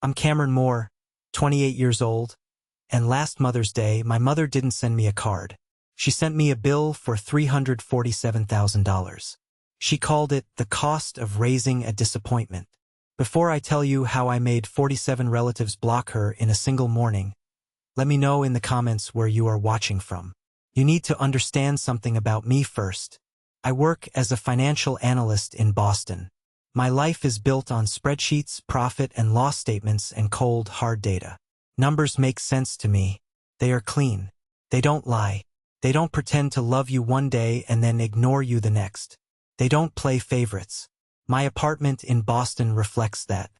I'm Cameron Moore, 28 years old, and last Mother's Day, my mother didn't send me a card. She sent me a bill for $347,000. She called it the cost of raising a disappointment. Before I tell you how I made 47 relatives block her in a single morning, let me know in the comments where you are watching from. You need to understand something about me first. I work as a financial analyst in Boston. My life is built on spreadsheets, profit and loss statements, and cold, hard data. Numbers make sense to me. They are clean. They don't lie. They don't pretend to love you one day and then ignore you the next. They don't play favorites. My apartment in Boston reflects that.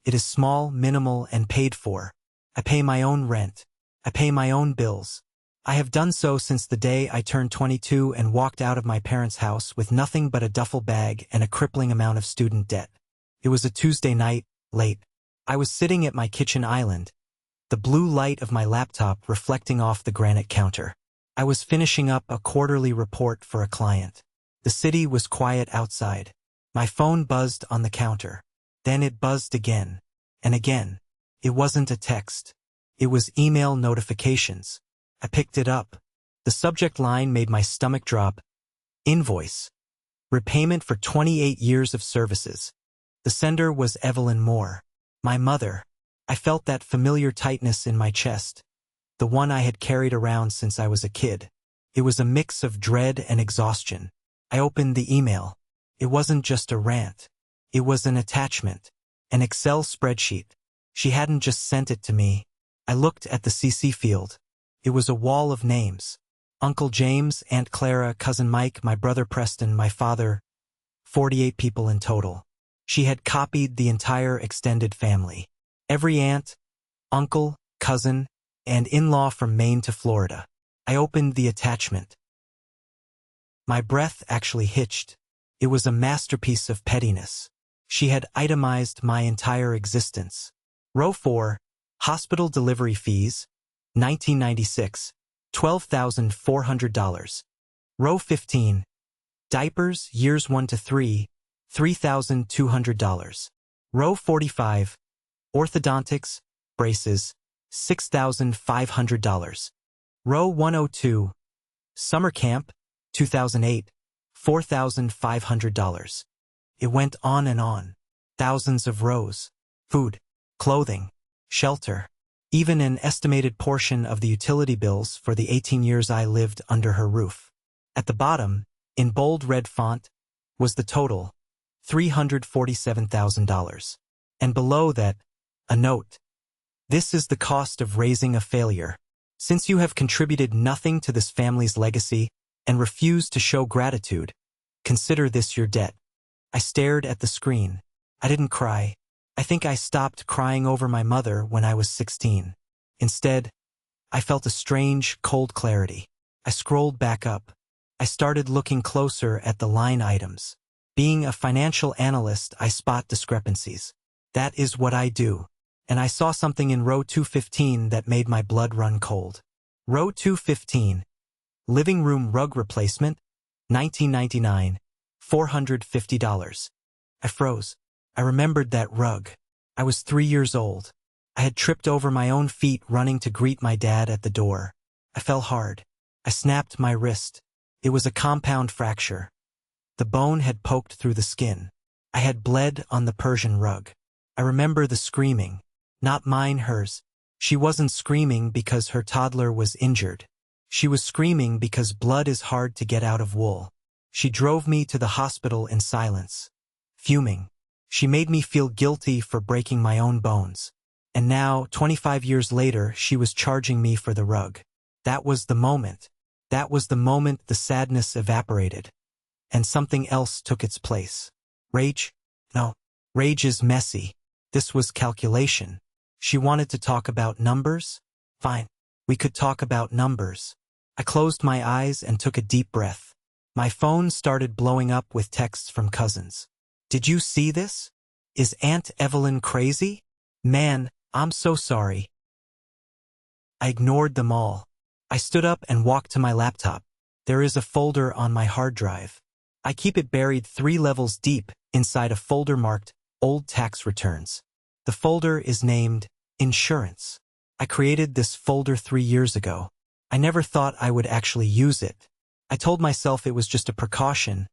It is small, minimal, and paid for. I pay my own rent. I pay my own bills. I have done so since the day I turned 22 and walked out of my parents' house with nothing but a duffel bag and a crippling amount of student debt. It was a Tuesday night, late. I was sitting at my kitchen island, the blue light of my laptop reflecting off the granite counter. I was finishing up a quarterly report for a client. The city was quiet outside. My phone buzzed on the counter. Then it buzzed again. And again. It wasn't a text. It was email notifications. I picked it up. The subject line made my stomach drop. Invoice. Repayment for 28 years of services. The sender was Evelyn Moore. My mother. I felt that familiar tightness in my chest. The one I had carried around since I was a kid. It was a mix of dread and exhaustion. I opened the email. It wasn't just a rant. It was an attachment. An Excel spreadsheet. She hadn't just sent it to me. I looked at the CC field. It was a wall of names. Uncle James, Aunt Clara, Cousin Mike, my brother Preston, my father. 48 people in total. She had copied the entire extended family. Every aunt, uncle, cousin, and in-law from Maine to Florida. I opened the attachment. My breath actually hitched. It was a masterpiece of pettiness. She had itemized my entire existence. Row 4, hospital delivery fees, 1996, $12,400. Row 15, diapers, years 1 to 3, $3,200. Row 45, orthodontics, braces, $6,500. Row 102, summer camp, 2008, $4,500. It went on and on. Thousands of rows. Food, clothing, shelter. Even an estimated portion of the utility bills for the 18 years I lived under her roof. At the bottom, in bold red font, was the total, $347,000. And below that, a note. This is the cost of raising a failure. Since you have contributed nothing to this family's legacy and refused to show gratitude, consider this your debt. I stared at the screen. I didn't cry. I think I stopped crying over my mother when I was 16. Instead, I felt a strange, cold clarity. I scrolled back up. I started looking closer at the line items. Being a financial analyst, I spot discrepancies. That is what I do. And I saw something in row 215 that made my blood run cold. Row 215, living room rug replacement, 1999, $450. I froze. I remembered that rug. I was 3 years old. I had tripped over my own feet running to greet my dad at the door. I fell hard. I snapped my wrist. It was a compound fracture. The bone had poked through the skin. I had bled on the Persian rug. I remember the screaming. Not mine, hers. She wasn't screaming because her toddler was injured. She was screaming because blood is hard to get out of wool. She drove me to the hospital in silence. Fuming. She made me feel guilty for breaking my own bones. And now, 25 years later, she was charging me for the rug. That was the moment. That was the moment the sadness evaporated. And something else took its place. Rage? No. Rage is messy. This was calculation. She wanted to talk about numbers? Fine. We could talk about numbers. I closed my eyes and took a deep breath. My phone started blowing up with texts from cousins. Did you see this? Is Aunt Evelyn crazy? Man, I'm so sorry. I ignored them all. I stood up and walked to my laptop. There is a folder on my hard drive. I keep it buried 3 levels deep inside a folder marked Old Tax Returns. The folder is named Insurance. I created this folder 3 years ago. I never thought I would actually use it. I told myself it was just a precaution,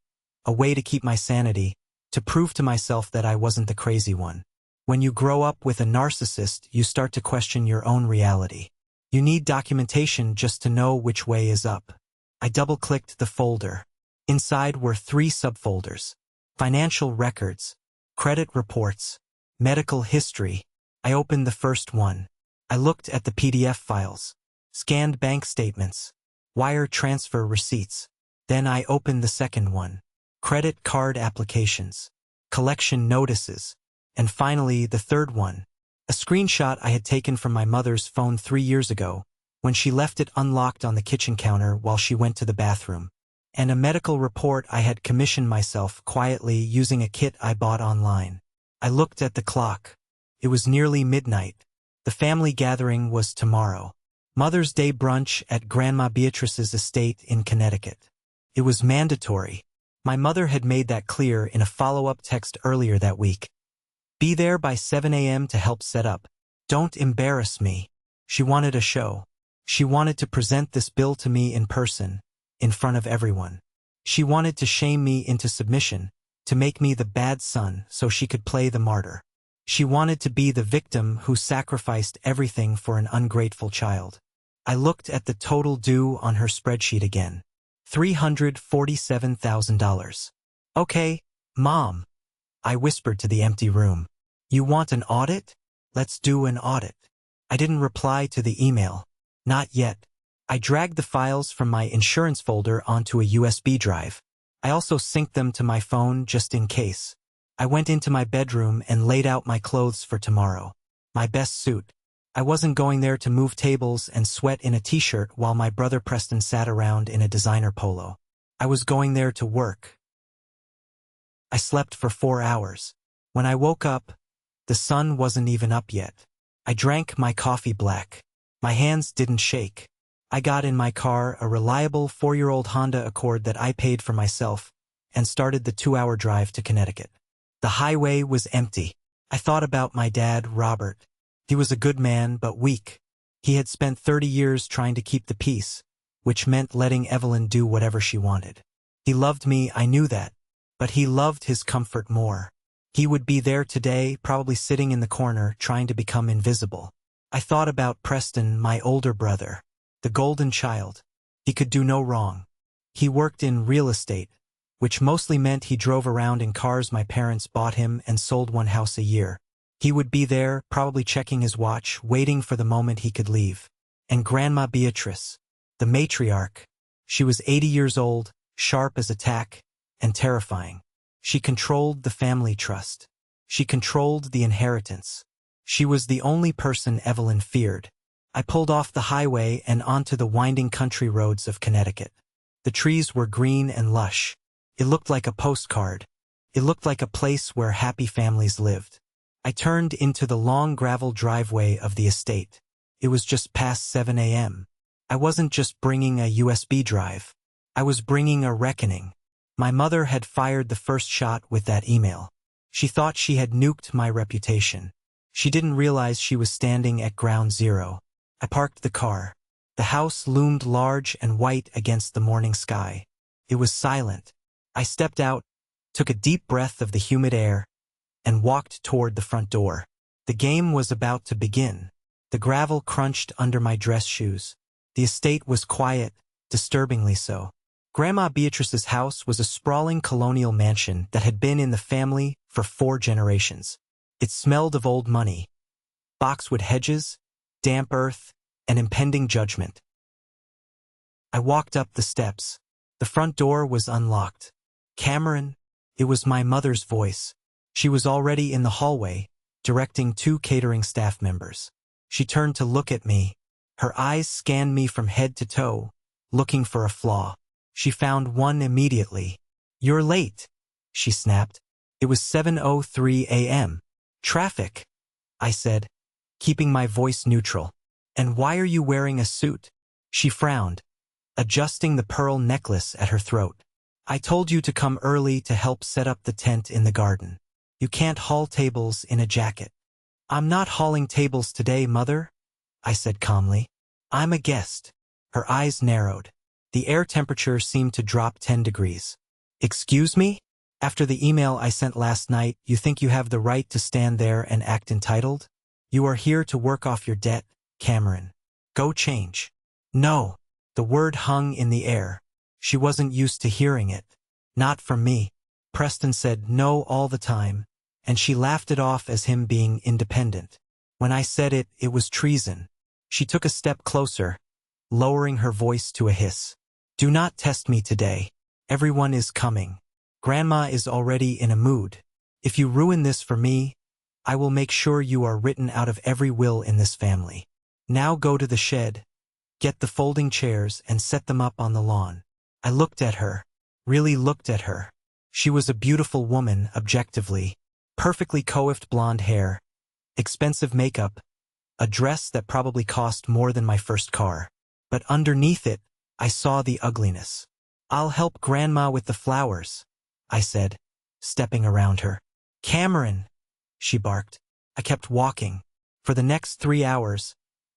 a way to keep my sanity, to prove to myself that I wasn't the crazy one. When you grow up with a narcissist, you start to question your own reality. You need documentation just to know which way is up. I double-clicked the folder. Inside were 3 subfolders: financial records, credit reports, medical history. I opened the first one. I looked at the PDF files, scanned bank statements, wire transfer receipts. Then I opened the second one: credit card applications, collection notices, and finally the third one, a screenshot I had taken from my mother's phone 3 years ago, when she left it unlocked on the kitchen counter while she went to the bathroom, and a medical report I had commissioned myself quietly using a kit I bought online. I looked at the clock. It was nearly midnight. The family gathering was tomorrow. Mother's Day brunch at Grandma Beatrice's estate in Connecticut. It was mandatory. My mother had made that clear in a follow-up text earlier that week. Be there by 7 a.m. to help set up. Don't embarrass me. She wanted a show. She wanted to present this bill to me in person, in front of everyone. She wanted to shame me into submission, to make me the bad son so she could play the martyr. She wanted to be the victim who sacrificed everything for an ungrateful child. I looked at the total due on her spreadsheet again. $347,000. Okay, Mom, I whispered to the empty room. You want an audit? Let's do an audit. I didn't reply to the email. Not yet. I dragged the files from my insurance folder onto a USB drive. I also synced them to my phone just in case. I went into my bedroom and laid out my clothes for tomorrow. My best suit. I wasn't going there to move tables and sweat in a t-shirt while my brother Preston sat around in a designer polo. I was going there to work. I slept for 4 hours. When I woke up, the sun wasn't even up yet. I drank my coffee black. My hands didn't shake. I got in my car, a reliable 4-year-old Honda Accord that I paid for myself, and started the 2-hour drive to Connecticut. The highway was empty. I thought about my dad, Robert. He was a good man, but weak. He had spent 30 years trying to keep the peace, which meant letting Evelyn do whatever she wanted. He loved me, I knew that, but he loved his comfort more. He would be there today, probably sitting in the corner, trying to become invisible. I thought about Preston, my older brother, the golden child. He could do no wrong. He worked in real estate, which mostly meant he drove around in cars my parents bought him and sold one house a year. He would be there, probably checking his watch, waiting for the moment he could leave. And Grandma Beatrice, the matriarch. She was 80 years old, sharp as a tack, and terrifying. She controlled the family trust. She controlled the inheritance. She was the only person Evelyn feared. I pulled off the highway and onto the winding country roads of Connecticut. The trees were green and lush. It looked like a postcard. It looked like a place where happy families lived. I turned into the long gravel driveway of the estate. It was just past 7 a.m. I wasn't just bringing a USB drive. I was bringing a reckoning. My mother had fired the first shot with that email. She thought she had nuked my reputation. She didn't realize she was standing at ground zero. I parked the car. The house loomed large and white against the morning sky. It was silent. I stepped out, took a deep breath of the humid air, and walked toward the front door. The game was about to begin. The gravel crunched under my dress shoes. The estate was quiet, disturbingly so. Grandma Beatrice's house was a sprawling colonial mansion that had been in the family for 4 generations. It smelled of old money, boxwood hedges, damp earth, and impending judgment. I walked up the steps. The front door was unlocked. Cameron, it was my mother's voice. She was already in the hallway, directing 2 catering staff members. She turned to look at me. Her eyes scanned me from head to toe, looking for a flaw. She found one immediately. You're late, she snapped. It was 7:03 a.m. Traffic, I said, keeping my voice neutral. And why are you wearing a suit? She frowned, adjusting the pearl necklace at her throat. I told you to come early to help set up the tent in the garden. You can't haul tables in a jacket. I'm not hauling tables today, Mother, I said calmly. I'm a guest. Her eyes narrowed. The air temperature seemed to drop 10 degrees. Excuse me? After the email I sent last night, you think you have the right to stand there and act entitled? You are here to work off your debt, Cameron. Go change. No. The word hung in the air. She wasn't used to hearing it. Not from me. Preston said no all the time, and she laughed it off as him being independent. When I said it, it was treason. She took a step closer, lowering her voice to a hiss. Do not test me today. Everyone is coming. Grandma is already in a mood. If you ruin this for me, I will make sure you are written out of every will in this family. Now go to the shed, get the folding chairs and set them up on the lawn. I looked at her, really looked at her. She was a beautiful woman, objectively. Perfectly coiffed blonde hair, expensive makeup, a dress that probably cost more than my first car. But underneath it, I saw the ugliness. I'll help Grandma with the flowers, I said, stepping around her. Cameron, she barked. I kept walking. For the next 3 hours,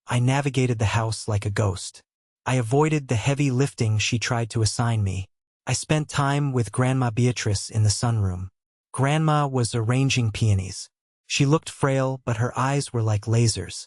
I navigated the house like a ghost. I avoided the heavy lifting she tried to assign me. I spent time with Grandma Beatrice in the sunroom. Grandma was arranging peonies. She looked frail, but her eyes were like lasers.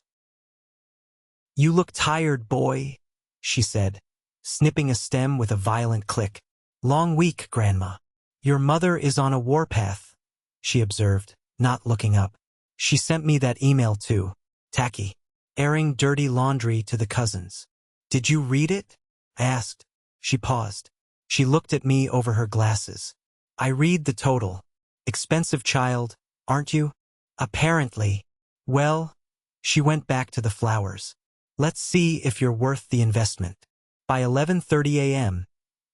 You look tired, boy, she said, snipping a stem with a violent click. Long week, Grandma. Your mother is on a warpath, she observed, not looking up. She sent me that email too. Tacky. Airing dirty laundry to the cousins. Did you read it? I asked. She paused. She looked at me over her glasses. I read the total. Expensive child, aren't you? Apparently. Well, she went back to the flowers. Let's see if you're worth the investment. By 11:30 a.m.,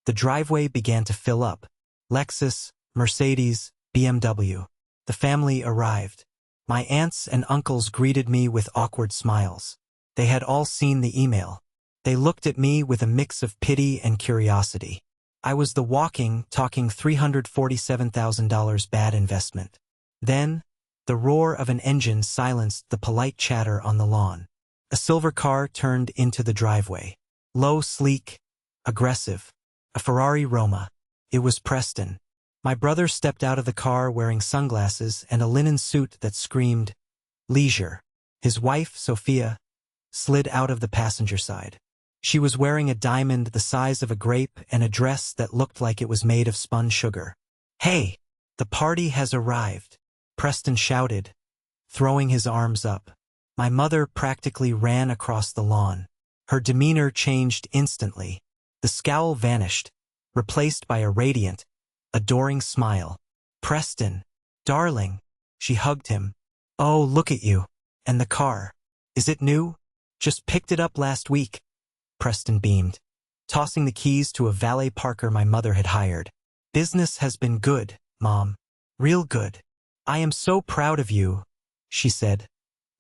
the driveway began to fill up. Lexus, Mercedes, BMW. The family arrived. My aunts and uncles greeted me with awkward smiles. They had all seen the email. They looked at me with a mix of pity and curiosity. I was the walking, talking $347,000 bad investment. Then, the roar of an engine silenced the polite chatter on the lawn. A silver car turned into the driveway. Low, sleek, aggressive. A Ferrari Roma. It was Preston. My brother stepped out of the car wearing sunglasses and a linen suit that screamed leisure. His wife, Sophia, slid out of the passenger side. She was wearing a diamond the size of a grape and a dress that looked like it was made of spun sugar. Hey, the party has arrived, Preston shouted, throwing his arms up. My mother practically ran across the lawn. Her demeanor changed instantly. The scowl vanished, replaced by a radiant, adoring smile. Preston, darling, she hugged him. Oh, look at you. And the car. Is it new? Just picked it up last week. Preston beamed, tossing the keys to a valet parker my mother had hired. Business has been good, Mom. Real good. I am so proud of you, she said,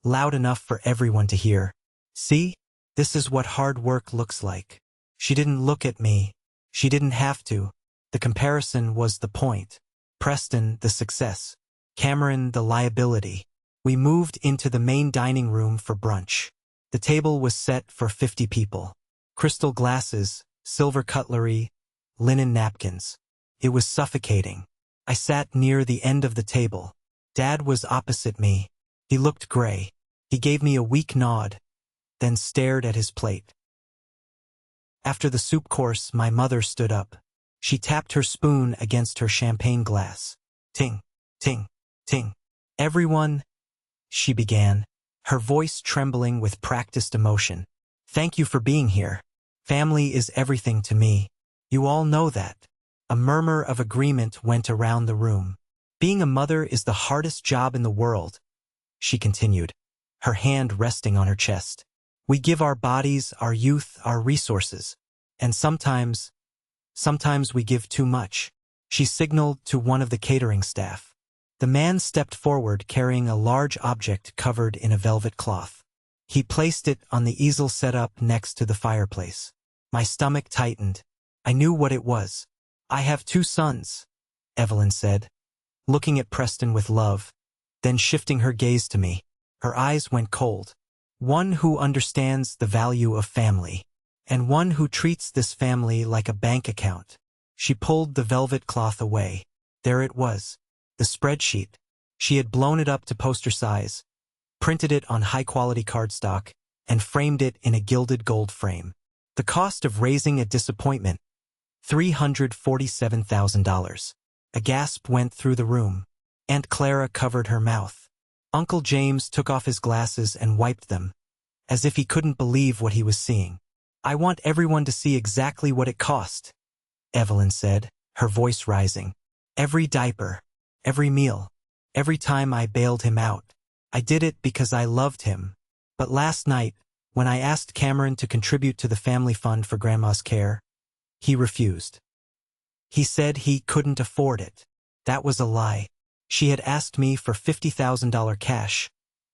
loud enough for everyone to hear. See? This is what hard work looks like. She didn't look at me. She didn't have to. The comparison was the point. Preston, the success. Cameron, the liability. We moved into the main dining room for brunch. The table was set for 50 people. Crystal glasses, silver cutlery, linen napkins. It was suffocating. I sat near the end of the table. Dad was opposite me. He looked gray. He gave me a weak nod, then stared at his plate. After the soup course, my mother stood up. She tapped her spoon against her champagne glass. Ting, ting, ting. Everyone, she began, her voice trembling with practiced emotion. Thank you for being here. Family is everything to me. You all know that. A murmur of agreement went around the room. Being a mother is the hardest job in the world, she continued, her hand resting on her chest. We give our bodies, our youth, our resources. And sometimes we give too much. She signaled to one of the catering staff. The man stepped forward carrying a large object covered in a velvet cloth. He placed it on the easel set up next to the fireplace. My stomach tightened. I knew what it was. I have 2 sons, Evelyn said, looking at Preston with love, then shifting her gaze to me. Her eyes went cold. One who understands the value of family. And one who treats this family like a bank account. She pulled the velvet cloth away. There it was. The spreadsheet. She had blown it up to poster size, printed it on high-quality cardstock, and framed it in a gilded gold frame. The cost of raising a disappointment. $347,000. A gasp went through the room. Aunt Clara covered her mouth. Uncle James took off his glasses and wiped them, as if he couldn't believe what he was seeing. I want everyone to see exactly what it cost, Evelyn said, her voice rising. Every diaper, every meal, every time I bailed him out. I did it because I loved him. But last night, when I asked Cameron to contribute to the family fund for Grandma's care, he refused. He said he couldn't afford it. That was a lie. She had asked me for $50,000 cash,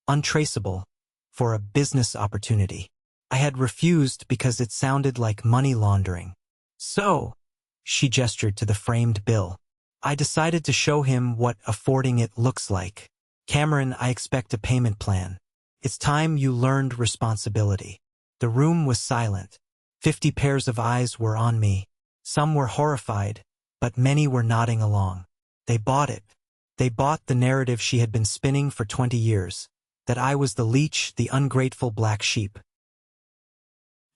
untraceable, for a business opportunity. I had refused because it sounded like money laundering. So, she gestured to the framed bill. I decided to show him what affording it looks like. Cameron, I expect a payment plan. It's time you learned responsibility. The room was silent. 50 pairs of eyes were on me. Some were horrified, but many were nodding along. They bought it. They bought the narrative she had been spinning for 20 years, that I was the leech, the ungrateful black sheep.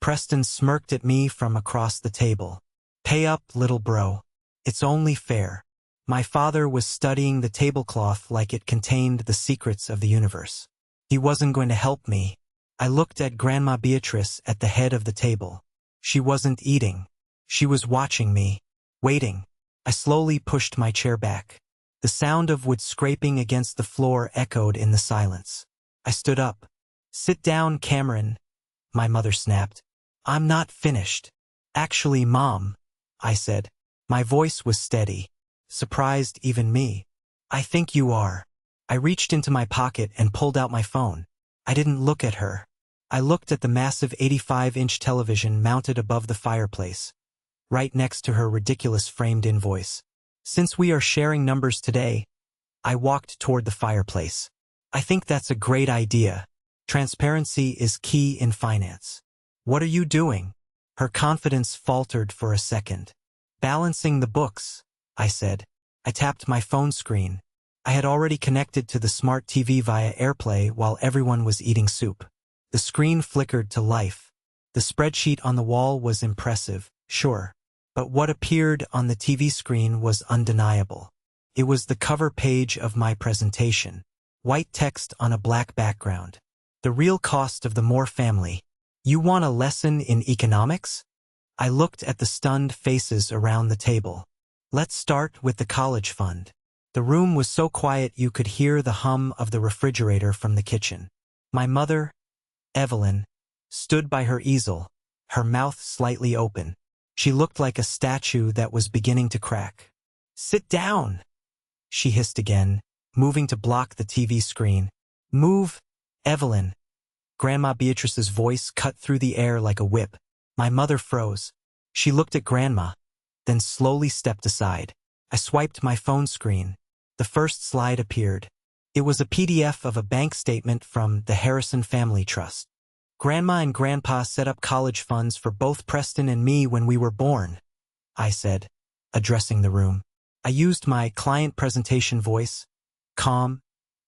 Preston smirked at me from across the table. Pay up, little bro. It's only fair. My father was studying the tablecloth like it contained the secrets of the universe. He wasn't going to help me. I looked at Grandma Beatrice at the head of the table. She wasn't eating. She was watching me, waiting. I slowly pushed my chair back. The sound of wood scraping against the floor echoed in the silence. I stood up. Sit down, Cameron, my mother snapped. I'm not finished. Actually, Mom, I said. My voice was steady. Surprised even me. I think you are. I reached into my pocket and pulled out my phone. I didn't look at her. I looked at the massive 85-inch television mounted above the fireplace, right next to her ridiculous framed invoice. Since we are sharing numbers today, I walked toward the fireplace. I think that's a great idea. Transparency is key in finance. What are you doing? Her confidence faltered for a second. Balancing the books, I said. I tapped my phone screen. I had already connected to the smart TV via AirPlay while everyone was eating soup. The screen flickered to life. The spreadsheet on the wall was impressive, sure. But what appeared on the TV screen was undeniable. It was the cover page of my presentation. White text on a black background. The real cost of the Moore family. You want a lesson in economics? I looked at the stunned faces around the table. Let's start with the college fund. The room was so quiet you could hear the hum of the refrigerator from the kitchen. My mother, Evelyn, stood by her easel, her mouth slightly open. She looked like a statue that was beginning to crack. Sit down, she hissed again, moving to block the TV screen. Move, Evelyn. Grandma Beatrice's voice cut through the air like a whip. My mother froze. She looked at Grandma, then slowly stepped aside. I swiped my phone screen. The first slide appeared. It was a PDF of a bank statement from the Harrison Family Trust. Grandma and Grandpa set up college funds for both Preston and me when we were born, I said, addressing the room. I used my client presentation voice, calm,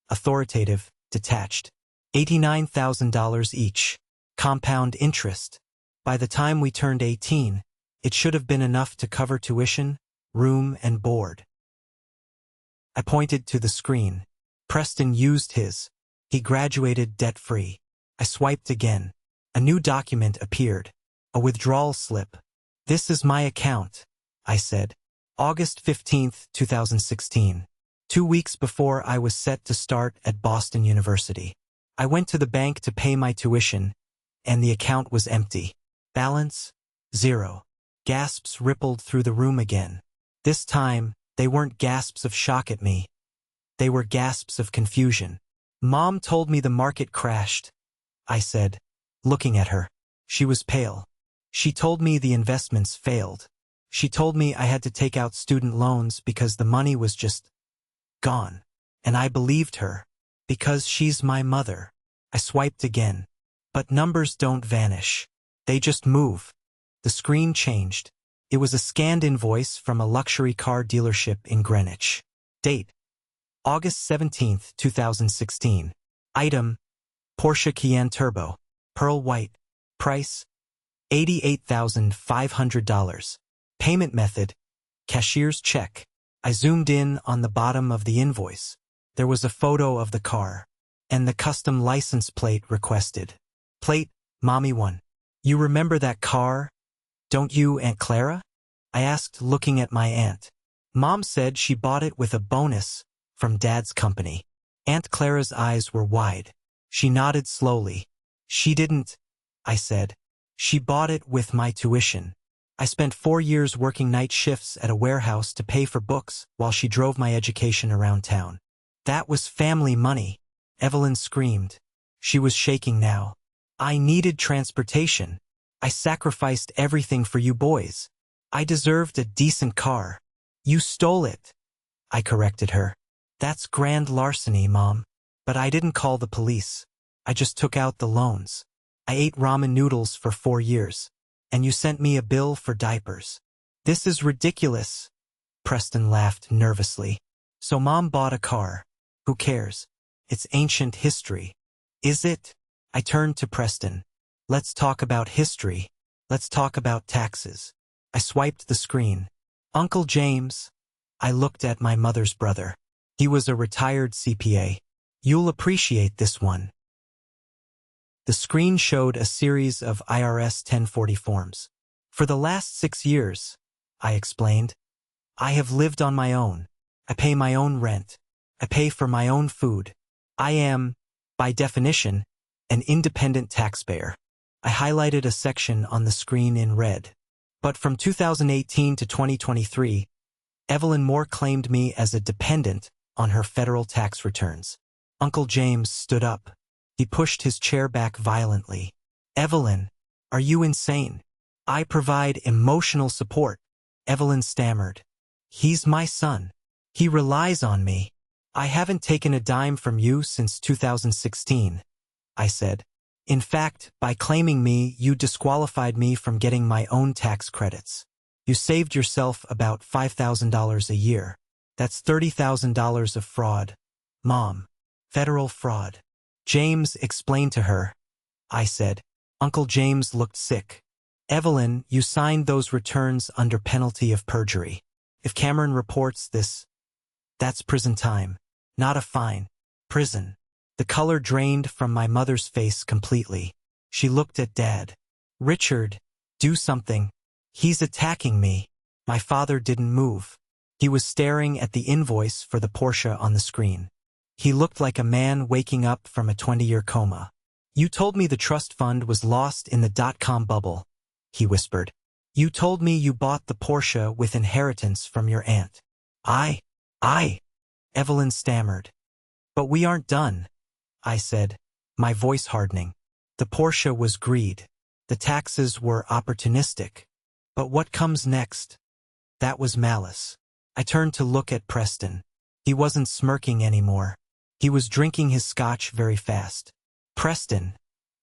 authoritative, detached. $89,000 each. Compound interest. By the time we turned 18, it should have been enough to cover tuition, room, and board. I pointed to the screen. Preston used his. He graduated debt-free. I swiped again. A new document appeared. A withdrawal slip. This is my account, I said. August 15, 2016. 2 weeks before I was set to start at Boston University. I went to the bank to pay my tuition, and the account was empty. Balance? 0. Gasps rippled through the room again. This time, they weren't gasps of shock at me. They were gasps of confusion. Mom told me the market crashed, I said, looking at her. She was pale. She told me the investments failed. She told me I had to take out student loans because the money was just gone. And I believed her, because she's my mother. I swiped again. But numbers don't vanish. They just move. The screen changed. It was a scanned invoice from a luxury car dealership in Greenwich. Date: August 17, 2016. Item: Porsche Cayenne Turbo, pearl white. Price: $88,500. Payment method: cashier's check. I zoomed in on the bottom of the invoice. There was a photo of the car, and the custom license plate requested. Plate: Mommy 1. You remember that car, don't you, Aunt Clara? I asked, looking at my aunt. Mom said she bought it with a bonus from Dad's company. Aunt Clara's eyes were wide. She nodded slowly. She didn't, I said. She bought it with my tuition. I spent 4 years working night shifts at a warehouse to pay for books while she drove my education around town. That was family money, Evelyn screamed. She was shaking now. I needed transportation. I sacrificed everything for you boys. I deserved a decent car. You stole it, I corrected her. That's grand larceny, Mom. But I didn't call the police. I just took out the loans. I ate ramen noodles for 4 years. And you sent me a bill for diapers. This is ridiculous. Preston laughed nervously. So Mom bought a car. Who cares? It's ancient history. Is it? I turned to Preston. Let's talk about history. Let's talk about taxes. I swiped the screen. Uncle James. I looked at my mother's brother. He was a retired CPA. You'll appreciate this one. The screen showed a series of IRS 1040 forms. For the last 6 years, I explained, I have lived on my own. I pay my own rent. I pay for my own food. I am, by definition, an independent taxpayer. I highlighted a section on the screen in red. But from 2018 to 2023, Evelyn Moore claimed me as a dependent on her federal tax returns. Uncle James stood up. He pushed his chair back violently. Evelyn, are you insane? I provide emotional support. Evelyn stammered. He's my son. He relies on me. I haven't taken a dime from you since 2016, I said. In fact, by claiming me, you disqualified me from getting my own tax credits. You saved yourself about $5,000 a year. That's $30,000 of fraud. Mom. Federal fraud. James explained to her, I said. Uncle James looked sick. Evelyn, you signed those returns under penalty of perjury. If Cameron reports this, that's prison time. Not a fine. Prison. The color drained from my mother's face completely. She looked at Dad. Richard, do something. He's attacking me. My father didn't move. He was staring at the invoice for the Porsche on the screen. He looked like a man waking up from a 20-year coma. You told me the trust fund was lost in the dot-com bubble, he whispered. You told me you bought the Porsche with inheritance from your aunt. I, Evelyn stammered. But we aren't done, I said, my voice hardening. The Porsche was greed. The taxes were opportunistic. But what comes next? That was malice. I turned to look at Preston. He wasn't smirking anymore. He was drinking his scotch very fast. Preston,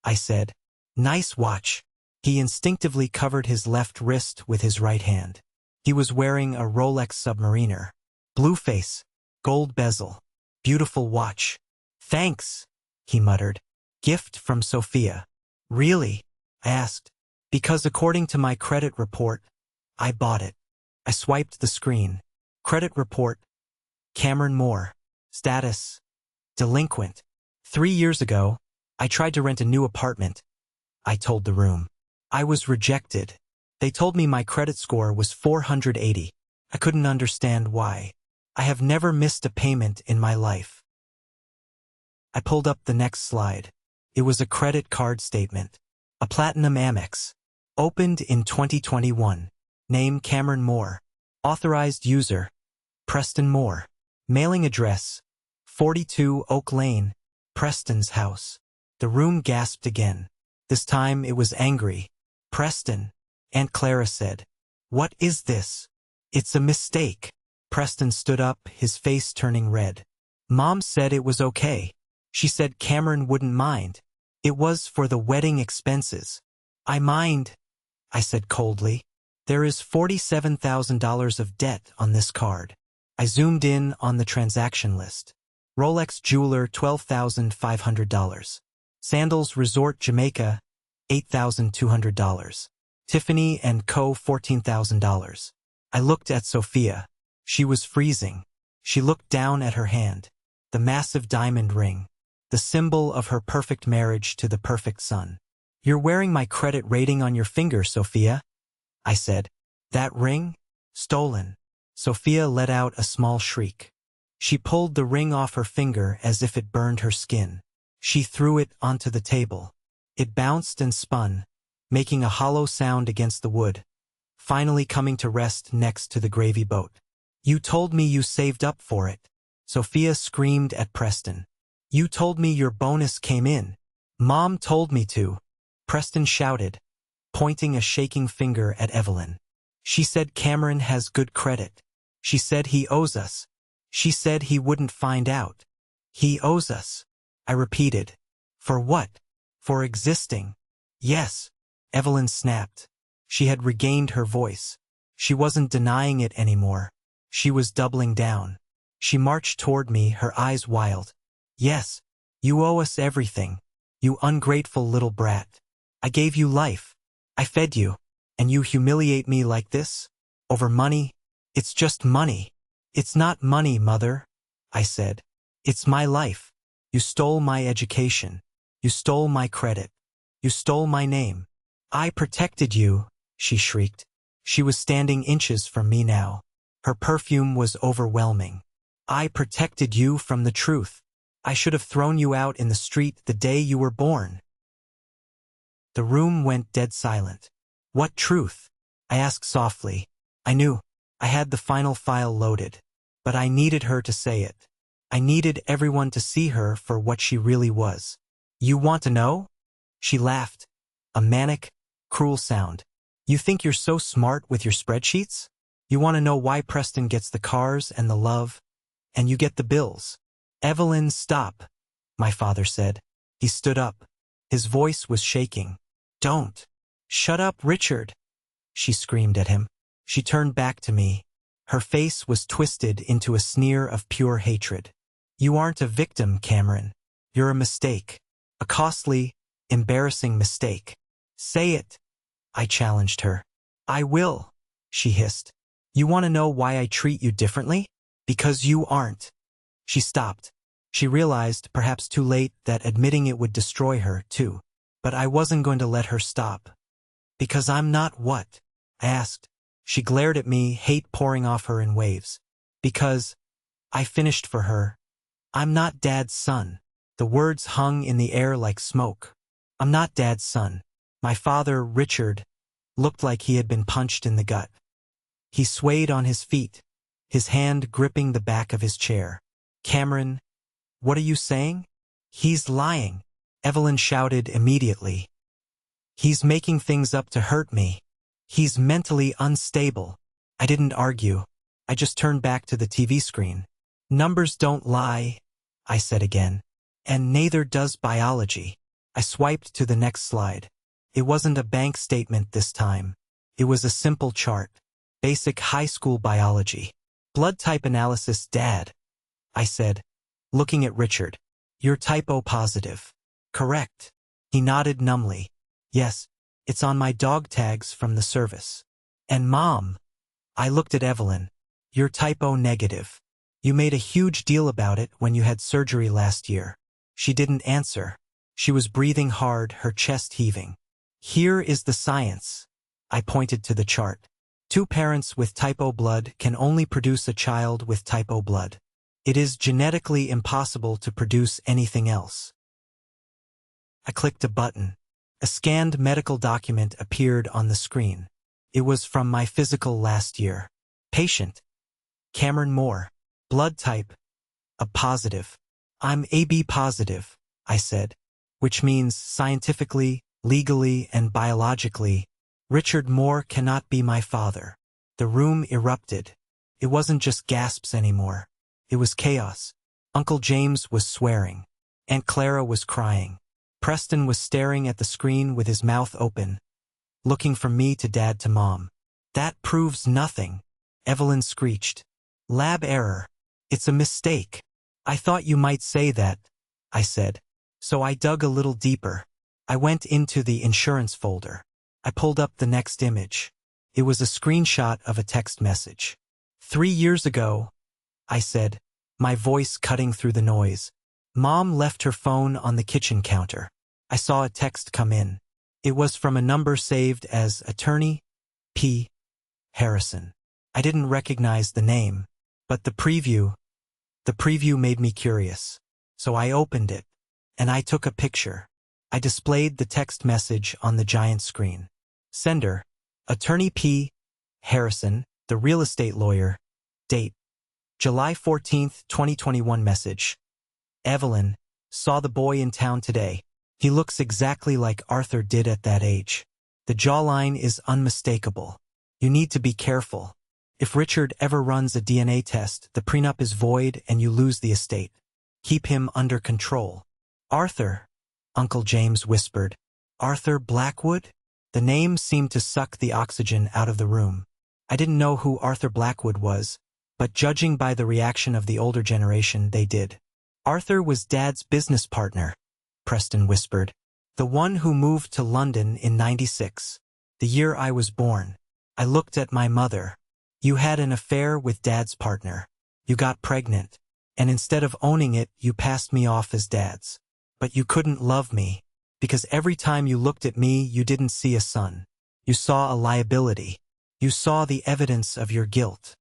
I said, nice watch. He instinctively covered his left wrist with his right hand. He was wearing a Rolex Submariner. Blue face, gold bezel, beautiful watch. Thanks, he muttered. Gift from Sophia. Really? I asked. Because according to my credit report, I bought it. I swiped the screen. Credit report. Cameron Moore. Status. Delinquent. 3 years ago, I tried to rent a new apartment. I told the room. I was rejected. They told me my credit score was 480. I couldn't understand why. I have never missed a payment in my life. I pulled up the next slide. It was a credit card statement. A Platinum Amex. Opened in 2021. Name Cameron Moore. Authorized user. Preston Moore. Mailing address. 42 Oak Lane. Preston's house. The room gasped again. This time it was angry. Preston, Aunt Clara said. What is this? It's a mistake. Preston stood up, his face turning red. Mom said it was okay. She said Cameron wouldn't mind. It was for the wedding expenses. I mind, I said coldly. There is $47,000 of debt on this card. I zoomed in on the transaction list. Rolex jeweler, $12,500. Sandals Resort Jamaica, $8,200. Tiffany & Co., $14,000. I looked at Sophia. She was freezing. She looked down at her hand. The massive diamond ring. The symbol of her perfect marriage to the perfect son. You're wearing my credit rating on your finger, Sophia, I said. That ring? Stolen. Sophia let out a small shriek. She pulled the ring off her finger as if it burned her skin. She threw it onto the table. It bounced and spun, making a hollow sound against the wood, finally coming to rest next to the gravy boat. You told me you saved up for it. Sophia screamed at Preston. You told me your bonus came in. Mom told me to. Preston shouted, pointing a shaking finger at Evelyn. She said Cameron has good credit. She said he owes us. She said he wouldn't find out. He owes us. I repeated. For what? For existing. Yes. Evelyn snapped. She had regained her voice. She wasn't denying it anymore. She was doubling down. She marched toward me, her eyes wild. Yes. You owe us everything. You ungrateful little brat. I gave you life. I fed you. And you humiliate me like this? Over money? It's just money. It's not money, Mother, I said. It's my life. You stole my education. You stole my credit. You stole my name. I protected you, she shrieked. She was standing inches from me now. Her perfume was overwhelming. I protected you from the truth. I should have thrown you out in the street the day you were born. The room went dead silent. What truth? I asked softly. I knew. I had the final file loaded. But I needed her to say it. I needed everyone to see her for what she really was. You want to know? She laughed. A manic, cruel sound. You think you're so smart with your spreadsheets? You want to know why Preston gets the cars and the love, and you get the bills? Evelyn, stop, my father said. He stood up. His voice was shaking. Don't. Shut up, Richard, she screamed at him. She turned back to me. Her face was twisted into a sneer of pure hatred. You aren't a victim, Cameron. You're a mistake. A costly, embarrassing mistake. Say it, I challenged her. I will, she hissed. You want to know why I treat you differently? Because you aren't. She stopped. She realized, perhaps too late, that admitting it would destroy her, too. But I wasn't going to let her stop. Because I'm not what? I asked. She glared at me, hate pouring off her in waves. Because I finished for her. I'm not Dad's son. The words hung in the air like smoke. I'm not Dad's son. My father, Richard, looked like he had been punched in the gut. He swayed on his feet, his hand gripping the back of his chair. Cameron, what are you saying? He's lying, Evelyn shouted immediately. He's making things up to hurt me. He's mentally unstable. I didn't argue. I just turned back to the TV screen. Numbers don't lie, I said again. And neither does biology. I swiped to the next slide. It wasn't a bank statement this time. It was a simple chart. Basic high school biology. Blood type analysis, Dad, I said, looking at Richard. You're type O positive. Correct. He nodded numbly. Yes, it's on my dog tags from the service. And Mom, I looked at Evelyn. You're type O negative. You made a huge deal about it when you had surgery last year. She didn't answer. She was breathing hard, her chest heaving. Here is the science. I pointed to the chart. 2 parents with type O blood can only produce a child with type O blood. It is genetically impossible to produce anything else. I clicked a button. A scanned medical document appeared on the screen. It was from my physical last year. Patient. Cameron Moore. Blood type. A positive. I'm AB positive, I said, which means scientifically, legally, and biologically, Richard Moore cannot be my father. The room erupted. It wasn't just gasps anymore. It was chaos. Uncle James was swearing. Aunt Clara was crying. Preston was staring at the screen with his mouth open, looking from me to Dad to Mom. That proves nothing, Evelyn screeched. Lab error. It's a mistake. I thought you might say that, I said. So I dug a little deeper. I went into the insurance folder. I pulled up the next image. It was a screenshot of a text message. 3 years ago, I said, my voice cutting through the noise. Mom left her phone on the kitchen counter. I saw a text come in. It was from a number saved as Attorney P. Harrison. I didn't recognize the name, but the preview made me curious. So I opened it, and I took a picture. I displayed the text message on the giant screen. Sender, Attorney P. Harrison, the real estate lawyer. Date, July 14, 2021 message. Evelyn, saw the boy in town today. He looks exactly like Arthur did at that age. The jawline is unmistakable. You need to be careful. If Richard ever runs a DNA test, the prenup is void and you lose the estate. Keep him under control. Arthur, Uncle James whispered. Arthur Blackwood? The name seemed to suck the oxygen out of the room. I didn't know who Arthur Blackwood was, but judging by the reaction of the older generation, they did. Arthur was Dad's business partner, Preston whispered. The one who moved to London in '96, the year I was born. I looked at my mother. You had an affair with Dad's partner. You got pregnant, and instead of owning it, you passed me off as Dad's. But you couldn't love me, because every time you looked at me, you didn't see a son. You saw a liability. You saw the evidence of your guilt.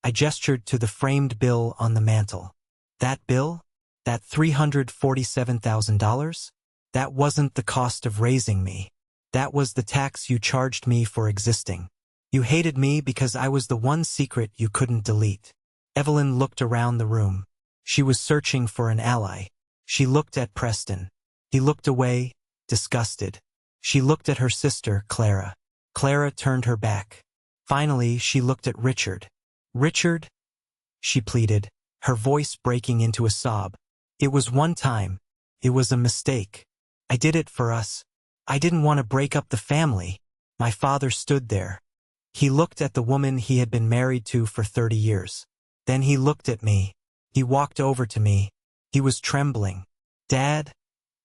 I gestured to the framed bill on the mantel. That bill? That $347,000? That wasn't the cost of raising me. That was the tax you charged me for existing. You hated me because I was the one secret you couldn't delete. Evelyn looked around the room. She was searching for an ally. She looked at Preston. He looked away, disgusted. She looked at her sister, Clara. Clara turned her back. Finally, she looked at Richard. Richard? She pleaded, her voice breaking into a sob. It was one time. It was a mistake. I did it for us. I didn't want to break up the family. My father stood there. He looked at the woman he had been married to for 30 years. Then he looked at me. He walked over to me. He was trembling. Dad?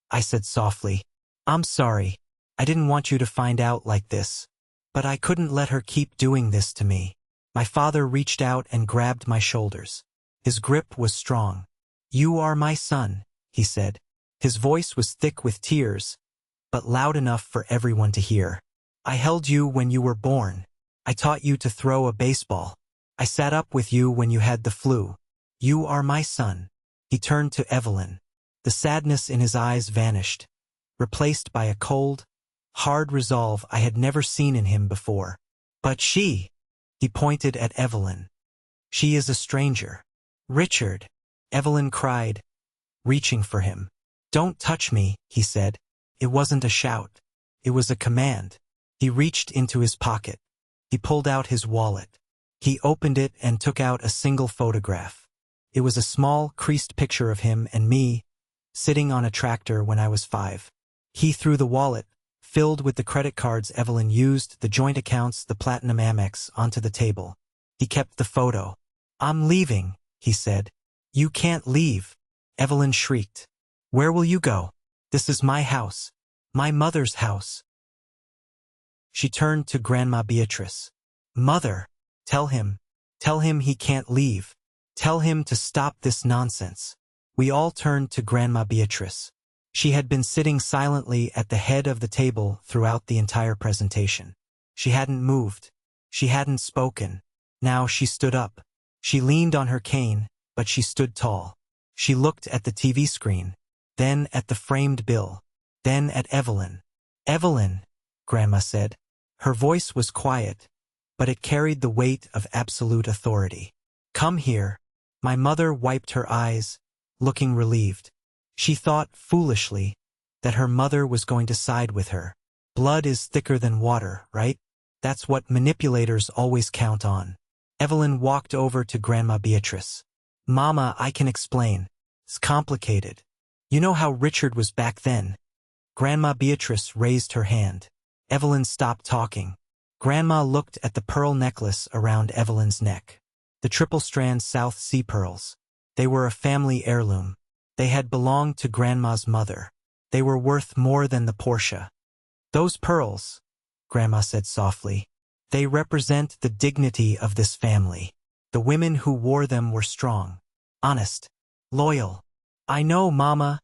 I said softly. I'm sorry. I didn't want you to find out like this. But I couldn't let her keep doing this to me. My father reached out and grabbed my shoulders. His grip was strong. You are my son, he said. His voice was thick with tears, but loud enough for everyone to hear. I held you when you were born. I taught you to throw a baseball. I sat up with you when you had the flu. You are my son. He turned to Evelyn. The sadness in his eyes vanished, replaced by a cold, hard resolve I had never seen in him before. But she, he pointed at Evelyn. She is a stranger. Richard, Evelyn cried, reaching for him. Don't touch me, he said. It wasn't a shout. It was a command. He reached into his pocket. He pulled out his wallet. He opened it and took out a single photograph. It was a small, creased picture of him and me, sitting on a tractor when I was 5. He threw the wallet, filled with the credit cards Evelyn used, the joint accounts, the Platinum Amex, onto the table. He kept the photo. I'm leaving, he said. You can't leave, Evelyn shrieked. Where will you go? This is my house. My mother's house. She turned to Grandma Beatrice. Mother, tell him he can't leave. Tell him to stop this nonsense. We all turned to Grandma Beatrice. She had been sitting silently at the head of the table throughout the entire presentation. She hadn't moved. She hadn't spoken. Now she stood up. She leaned on her cane, but she stood tall. She looked at the TV screen, then at the framed bill, then at Evelyn. Evelyn, Grandma said. Her voice was quiet, but it carried the weight of absolute authority. Come here. My mother wiped her eyes, looking relieved. She thought, foolishly, that her mother was going to side with her. Blood is thicker than water, right? That's what manipulators always count on. Evelyn walked over to Grandma Beatrice. Mama, I can explain. It's complicated. You know how Richard was back then. Grandma Beatrice raised her hand. Evelyn stopped talking. Grandma looked at the pearl necklace around Evelyn's neck. The triple-strand South Sea pearls. They were a family heirloom. They had belonged to Grandma's mother. They were worth more than the Porsche. Those pearls, Grandma said softly, they represent the dignity of this family. The women who wore them were strong, honest, loyal. I know, Mama,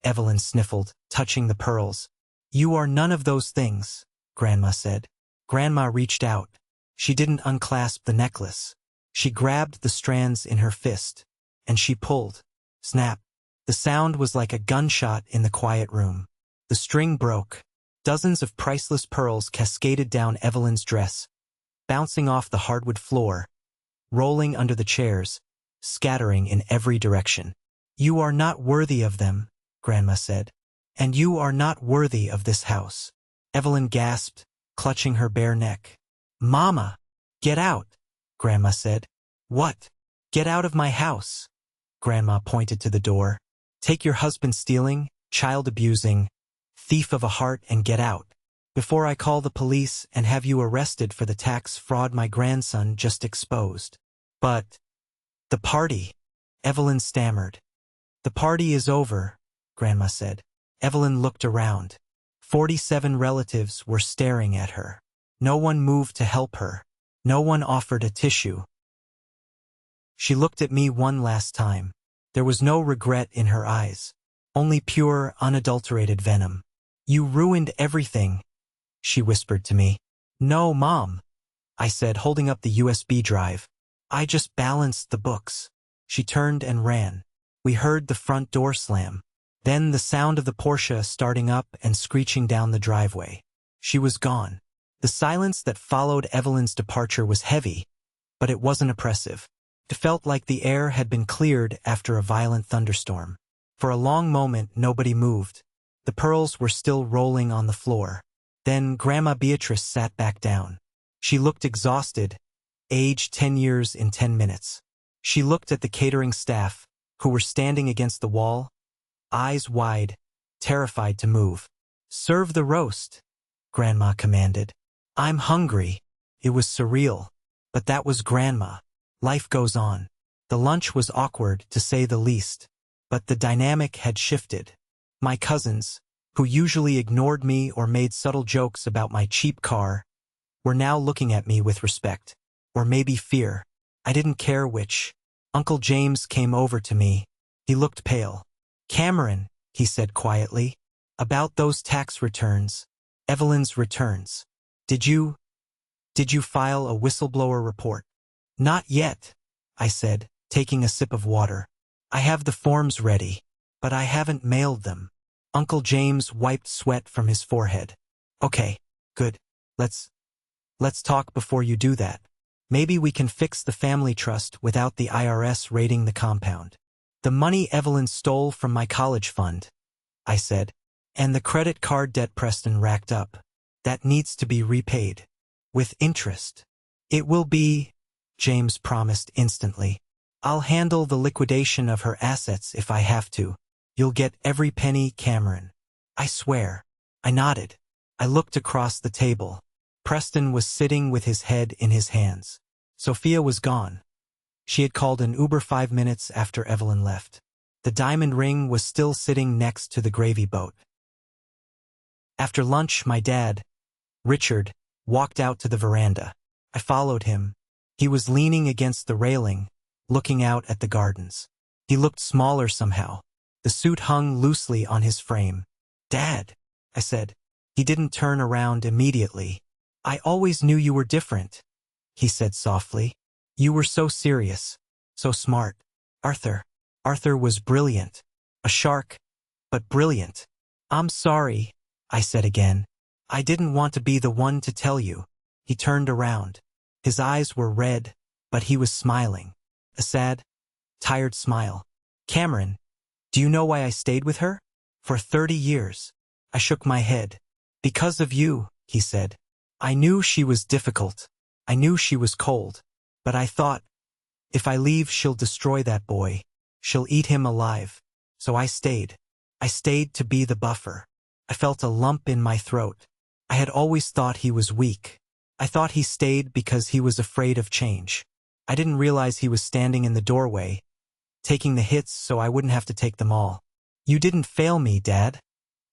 Evelyn sniffled, touching the pearls. You are none of those things, Grandma said. Grandma reached out. She didn't unclasp the necklace. She grabbed the strands in her fist, and she pulled. Snap. The sound was like a gunshot in the quiet room. The string broke. Dozens of priceless pearls cascaded down Evelyn's dress, bouncing off the hardwood floor, rolling under the chairs, scattering in every direction. You are not worthy of them, Grandma said. And you are not worthy of this house. Evelyn gasped, clutching her bare neck. Mama! Get out, Grandma said. What? Get out of my house. Grandma pointed to the door. Take your husband stealing, child abusing, thief of a heart, and get out, before I call the police and have you arrested for the tax fraud my grandson just exposed. But the party, Evelyn stammered. The party is over, Grandma said. Evelyn looked around. 47 relatives were staring at her. No one moved to help her. No one offered a tissue. She looked at me one last time. There was no regret in her eyes, only pure, unadulterated venom. You ruined everything, she whispered to me. No, Mom, I said, holding up the USB drive. I just balanced the books. She turned and ran. We heard the front door slam. Then the sound of the Porsche starting up and screeching down the driveway. She was gone. The silence that followed Evelyn's departure was heavy, but it wasn't oppressive. It felt like the air had been cleared after a violent thunderstorm. For a long moment, nobody moved. The pearls were still rolling on the floor. Then Grandma Beatrice sat back down. She looked exhausted, aged 10 years in 10 minutes. She looked at the catering staff, who were standing against the wall, eyes wide, terrified to move. Serve the roast, Grandma commanded. I'm hungry. It was surreal. But that was Grandma. Life goes on. The lunch was awkward, to say the least. But the dynamic had shifted. My cousins, who usually ignored me or made subtle jokes about my cheap car, were now looking at me with respect. Or maybe fear. I didn't care which. Uncle James came over to me. He looked pale. Cameron, he said quietly, about those tax returns, Evelyn's returns. Did you file a whistleblower report? Not yet, I said, taking a sip of water. I have the forms ready, but I haven't mailed them. Uncle James wiped sweat from his forehead. Okay, good. Let's talk before you do that. Maybe we can fix the family trust without the IRS raiding the compound. The money Evelyn stole from my college fund, I said, and the credit card debt Preston racked up. That needs to be repaid. With interest. It will be, James promised instantly. I'll handle the liquidation of her assets if I have to. You'll get every penny, Cameron. I swear. I nodded. I looked across the table. Preston was sitting with his head in his hands. Sophia was gone. She had called an Uber 5 minutes after Evelyn left. The diamond ring was still sitting next to the gravy boat. After lunch, my dad, Richard, walked out to the veranda. I followed him. He was leaning against the railing, looking out at the gardens. He looked smaller somehow. The suit hung loosely on his frame. Dad, I said. He didn't turn around immediately. I always knew you were different, he said softly. You were so serious, so smart. Arthur was brilliant. A shark, but brilliant. I'm sorry, I said again. I didn't want to be the one to tell you. He turned around. His eyes were red, but he was smiling. A sad, tired smile. Cameron, do you know why I stayed with her? For 30 years. I shook my head. Because of you, he said. I knew she was difficult. I knew she was cold. But I thought, if I leave, she'll destroy that boy. She'll eat him alive. So I stayed. I stayed to be the buffer. I felt a lump in my throat. I had always thought he was weak. I thought he stayed because he was afraid of change. I didn't realize he was standing in the doorway, taking the hits so I wouldn't have to take them all. You didn't fail me, Dad,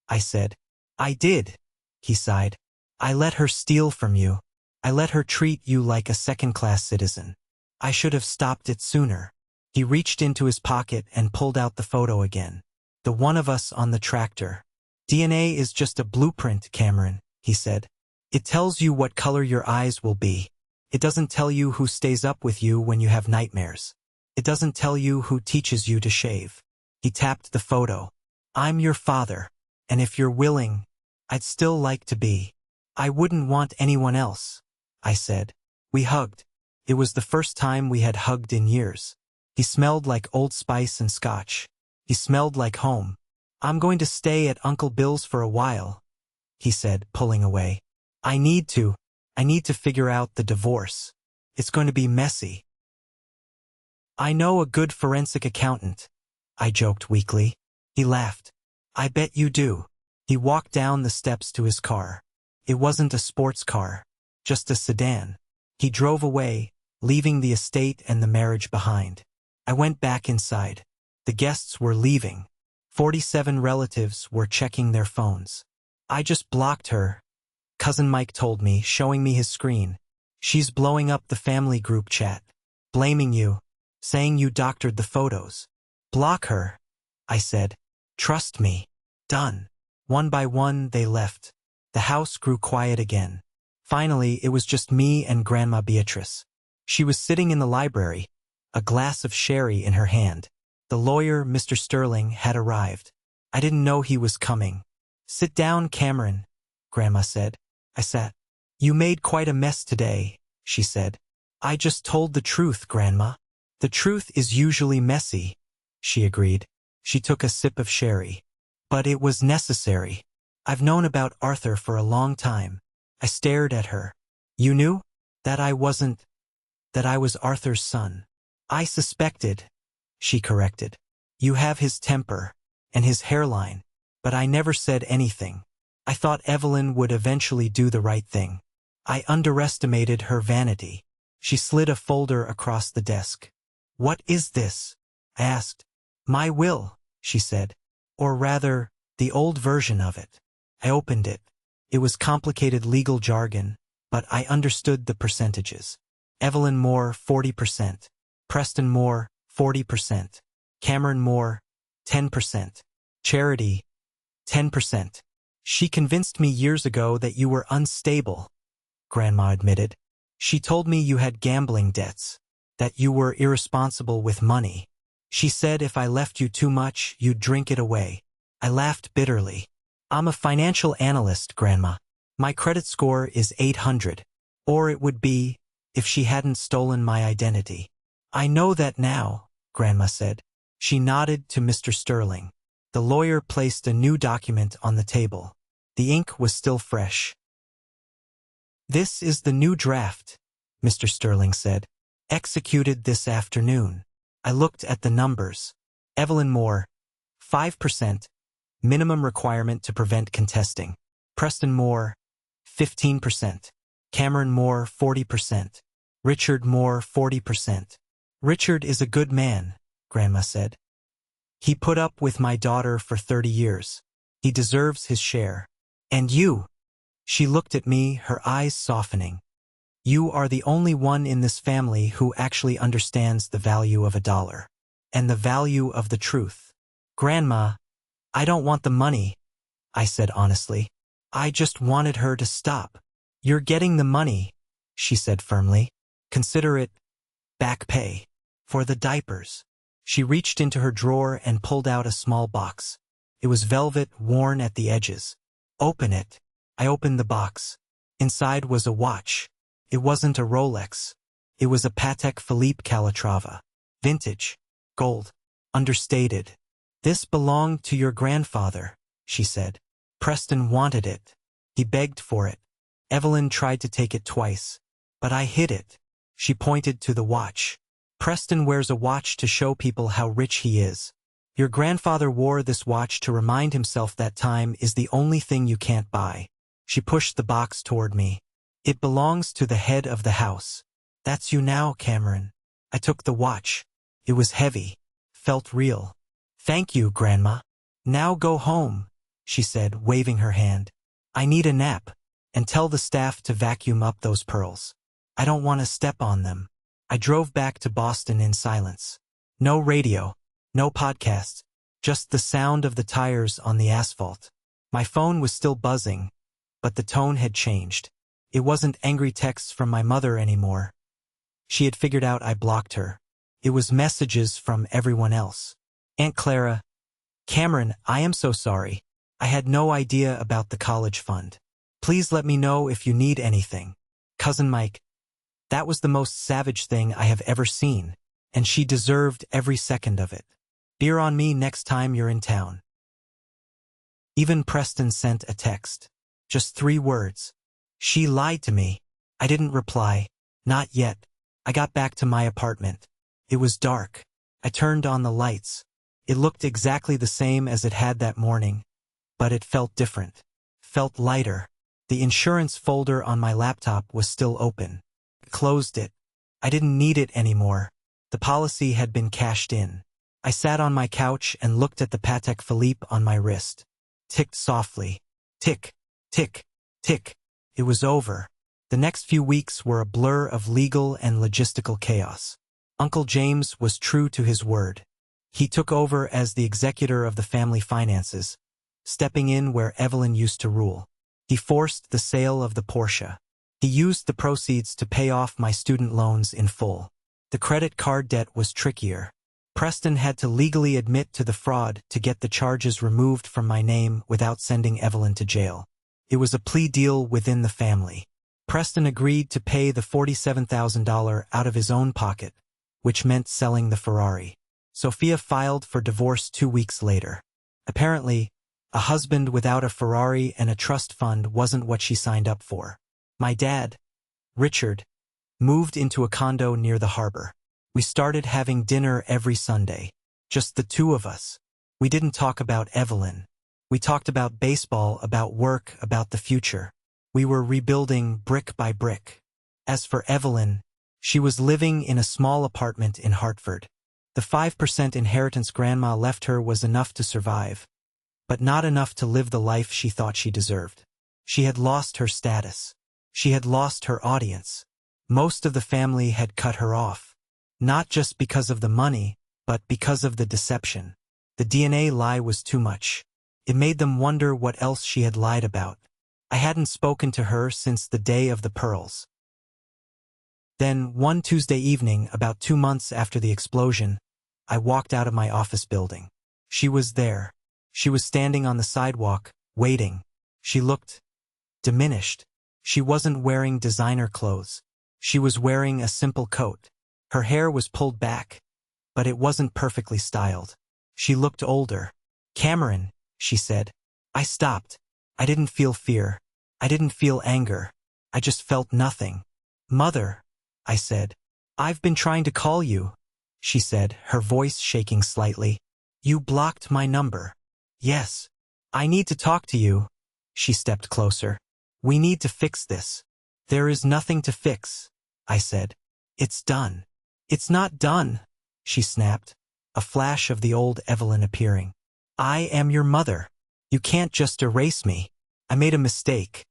I said. I did, he sighed. I let her steal from you. I let her treat you like a second-class citizen. I should have stopped it sooner. He reached into his pocket and pulled out the photo again. The one of us on the tractor. DNA is just a blueprint, Cameron, he said. It tells you what color your eyes will be. It doesn't tell you who stays up with you when you have nightmares. It doesn't tell you who teaches you to shave. He tapped the photo. I'm your father, and if you're willing, I'd still like to be. I wouldn't want anyone else, I said. We hugged. It was the first time we had hugged in years. He smelled like Old Spice and Scotch. He smelled like home. I'm going to stay at Uncle Bill's for a while, he said, pulling away. I need to figure out the divorce. It's going to be messy. I know a good forensic accountant, I joked weakly. He laughed. I bet you do. He walked down the steps to his car. It wasn't a sports car, just a sedan. He drove away, leaving the estate and the marriage behind. I went back inside. The guests were leaving. 47 relatives were checking their phones. I just blocked her, Cousin Mike told me, showing me his screen. She's blowing up the family group chat, blaming you, saying you doctored the photos. Block her, I said. Trust me. Done. One by one they left. The house grew quiet again. Finally, it was just me and Grandma Beatrice. She was sitting in the library, a glass of sherry in her hand. The lawyer, Mr. Sterling, had arrived. I didn't know he was coming. Sit down, Cameron, Grandma said. I sat. You made quite a mess today, she said. I just told the truth, Grandma. The truth is usually messy, she agreed. She took a sip of sherry. But it was necessary. I've known about Arthur for a long time. I stared at her. You knew? That I was Arthur's son. I suspected, she corrected. You have his temper, and his hairline, but I never said anything. I thought Evelyn would eventually do the right thing. I underestimated her vanity. She slid a folder across the desk. What is this? I asked. My will, she said. Or rather, the old version of it. I opened it. It was complicated legal jargon, but I understood the percentages. Evelyn Moore, 40%. Preston Moore, 40%. Cameron Moore, 10%. Charity, 10%. She convinced me years ago that you were unstable, Grandma admitted. She told me you had gambling debts, that you were irresponsible with money. She said if I left you too much, you'd drink it away. I laughed bitterly. I'm a financial analyst, Grandma. My credit score is 800. Or it would be, if she hadn't stolen my identity. I know that now, Grandma said. She nodded to Mr. Sterling. The lawyer placed a new document on the table. The ink was still fresh. This is the new draft, Mr. Sterling said. Executed this afternoon. I looked at the numbers. Evelyn Moore, 5%, minimum requirement to prevent contesting. Preston Moore, 15%. Cameron Moore, 40%. Richard Moore, 40%. Richard is a good man, Grandma said. He put up with my daughter for 30 years. He deserves his share. And you? She looked at me, her eyes softening. You are the only one in this family who actually understands the value of $1. And the value of the truth. Grandma, I don't want the money, I said honestly. I just wanted her to stop. You're getting the money, she said firmly. Consider it back pay for the diapers. She reached into her drawer and pulled out a small box. It was velvet, worn at the edges. Open it. I opened the box. Inside was a watch. It wasn't a Rolex. It was a Patek Philippe Calatrava. Vintage. Gold. Understated. This belonged to your grandfather, she said. Preston wanted it. He begged for it. Evelyn tried to take it twice. But I hid it. She pointed to the watch. Preston wears a watch to show people how rich he is. Your grandfather wore this watch to remind himself that time is the only thing you can't buy. She pushed the box toward me. It belongs to the head of the house. That's you now, Cameron. I took the watch. It was heavy. Felt real. Thank you, Grandma. Now go home, she said, waving her hand. I need a nap. And tell the staff to vacuum up those pearls. I don't want to step on them. I drove back to Boston in silence. No radio. No podcasts. Just the sound of the tires on the asphalt. My phone was still buzzing, but the tone had changed. It wasn't angry texts from my mother anymore. She had figured out I blocked her. It was messages from everyone else. Aunt Clara, Cameron, I am so sorry. I had no idea about the college fund. Please let me know if you need anything. Cousin Mike. That was the most savage thing I have ever seen, and she deserved every second of it. Beer on me next time you're in town. Even Preston sent a text. Just 3 words. She lied to me. I didn't reply. Not yet. I got back to my apartment. It was dark. I turned on the lights. It looked exactly the same as it had that morning, but it felt different. Felt lighter. The insurance folder on my laptop was still open. I closed it. I didn't need it anymore. The policy had been cashed in. I sat on my couch and looked at the Patek Philippe on my wrist. Ticked softly. Tick, tick, tick. It was over. The next few weeks were a blur of legal and logistical chaos. Uncle James was true to his word. He took over as the executor of the family finances, stepping in where Evelyn used to rule. He forced the sale of the Porsche. He used the proceeds to pay off my student loans in full. The credit card debt was trickier. Preston had to legally admit to the fraud to get the charges removed from my name without sending Evelyn to jail. It was a plea deal within the family. Preston agreed to pay the $47,000 out of his own pocket, which meant selling the Ferrari. Sophia filed for divorce 2 weeks later. Apparently, a husband without a Ferrari and a trust fund wasn't what she signed up for. My dad, Richard, moved into a condo near the harbor. We started having dinner every Sunday. Just the 2 of us. We didn't talk about Evelyn. We talked about baseball, about work, about the future. We were rebuilding brick by brick. As for Evelyn, she was living in a small apartment in Hartford. The 5% inheritance Grandma left her was enough to survive, but not enough to live the life she thought she deserved. She had lost her status. She had lost her audience. Most of the family had cut her off. Not just because of the money, but because of the deception. The DNA lie was too much. It made them wonder what else she had lied about. I hadn't spoken to her since the day of the pearls. Then, one Tuesday evening, about 2 months after the explosion, I walked out of my office building. She was there. She was standing on the sidewalk, waiting. She looked diminished. She wasn't wearing designer clothes. She was wearing a simple coat. Her hair was pulled back, but it wasn't perfectly styled. She looked older. Cameron, she said. I stopped. I didn't feel fear. I didn't feel anger. I just felt nothing. Mother, I said. I've been trying to call you, she said, her voice shaking slightly. You blocked my number. Yes. I need to talk to you. She stepped closer. We need to fix this. There is nothing to fix, I said. It's done. It's not done, she snapped, a flash of the old Evelyn appearing. I am your mother. You can't just erase me. I made a mistake.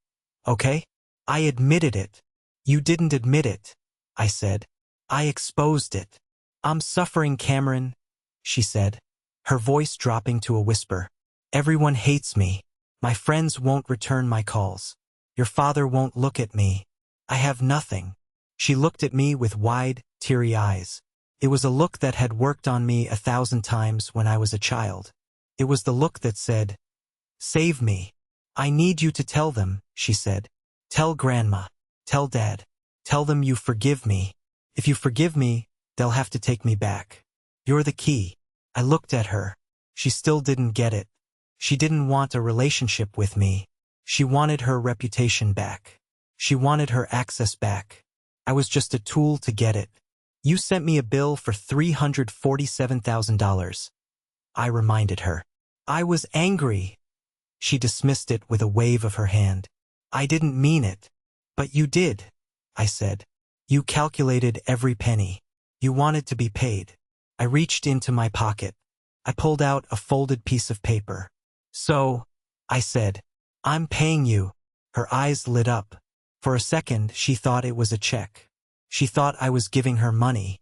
Okay? I admitted it. You didn't admit it, I said. I exposed it. I'm suffering, Cameron, she said, her voice dropping to a whisper. Everyone hates me. My friends won't return my calls. Your father won't look at me. I have nothing. She looked at me with wide, teary eyes. It was a look that had worked on me 1,000 times when I was a child. It was the look that said, Save me. I need you to tell them, she said. Tell Grandma. Tell Dad. Tell them you forgive me. If you forgive me, they'll have to take me back. You're the key. I looked at her. She still didn't get it. She didn't want a relationship with me. She wanted her reputation back. She wanted her access back. I was just a tool to get it. You sent me a bill for $347,000. I reminded her. I was angry. She dismissed it with a wave of her hand. I didn't mean it. But you did, I said. You calculated every penny. You wanted to be paid. I reached into my pocket. I pulled out a folded piece of paper. So, I said, I'm paying you. Her eyes lit up. For a second, she thought it was a check. She thought I was giving her money.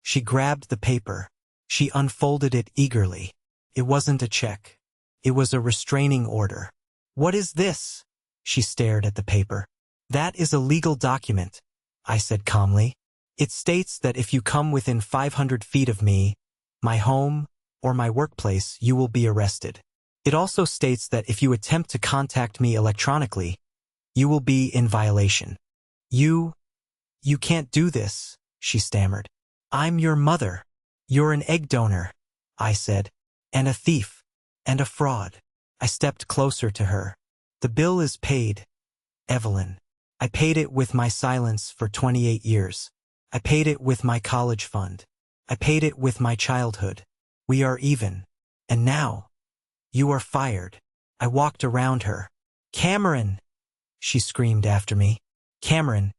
She grabbed the paper. She unfolded it eagerly. It wasn't a check. It was a restraining order. What is this? She stared at the paper. That is a legal document, I said calmly. It states that if you come within 500 feet of me, my home, or my workplace, you will be arrested. It also states that if you attempt to contact me electronically, you will be in violation. You can't do this, she stammered. I'm your mother. You're an egg donor, I said, and a thief, and a fraud. I stepped closer to her. The bill is paid, Evelyn. I paid it with my silence for 28 years. I paid it with my college fund. I paid it with my childhood. We are even. And now, you are fired. I walked around her. Cameron, she screamed after me. Cameron,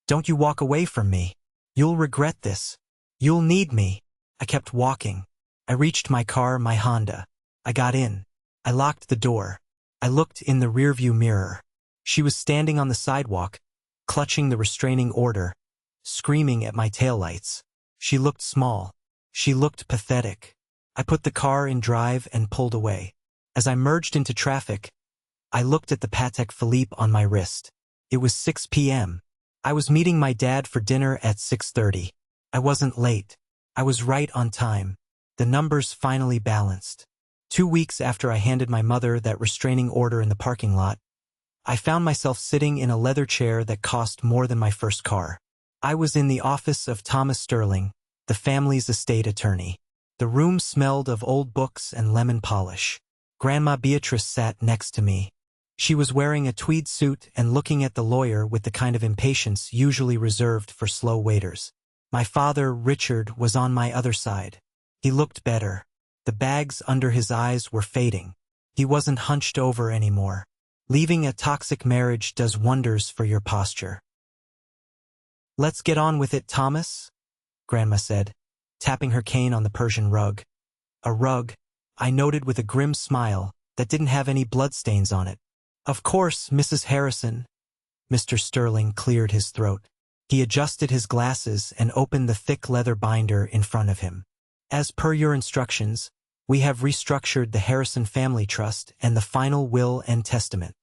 don't you walk away from me. You'll regret this. You'll need me. I kept walking. I reached my car, my Honda. I got in. I locked the door. I looked in the rearview mirror. She was standing on the sidewalk, clutching the restraining order, screaming at my taillights. She looked small. She looked pathetic. I put the car in drive and pulled away. As I merged into traffic, I looked at the Patek Philippe on my wrist. It was 6 p.m. I was meeting my dad for dinner at 6:30. I wasn't late. I was right on time. The numbers finally balanced. 2 weeks after I handed my mother that restraining order in the parking lot, I found myself sitting in a leather chair that cost more than my first car. I was in the office of Thomas Sterling, the family's estate attorney. The room smelled of old books and lemon polish. Grandma Beatrice sat next to me. She was wearing a tweed suit and looking at the lawyer with the kind of impatience usually reserved for slow waiters. My father, Richard, was on my other side. He looked better. The bags under his eyes were fading. He wasn't hunched over anymore. Leaving a toxic marriage does wonders for your posture. Let's get on with it, Thomas, Grandma said, tapping her cane on the Persian rug. A rug, I noted with a grim smile, that didn't have any bloodstains on it. Of course, Mrs. Harrison. Mr. Sterling cleared his throat. He adjusted his glasses and opened the thick leather binder in front of him. As per your instructions, we have restructured the Harrison Family Trust and the final will and testament.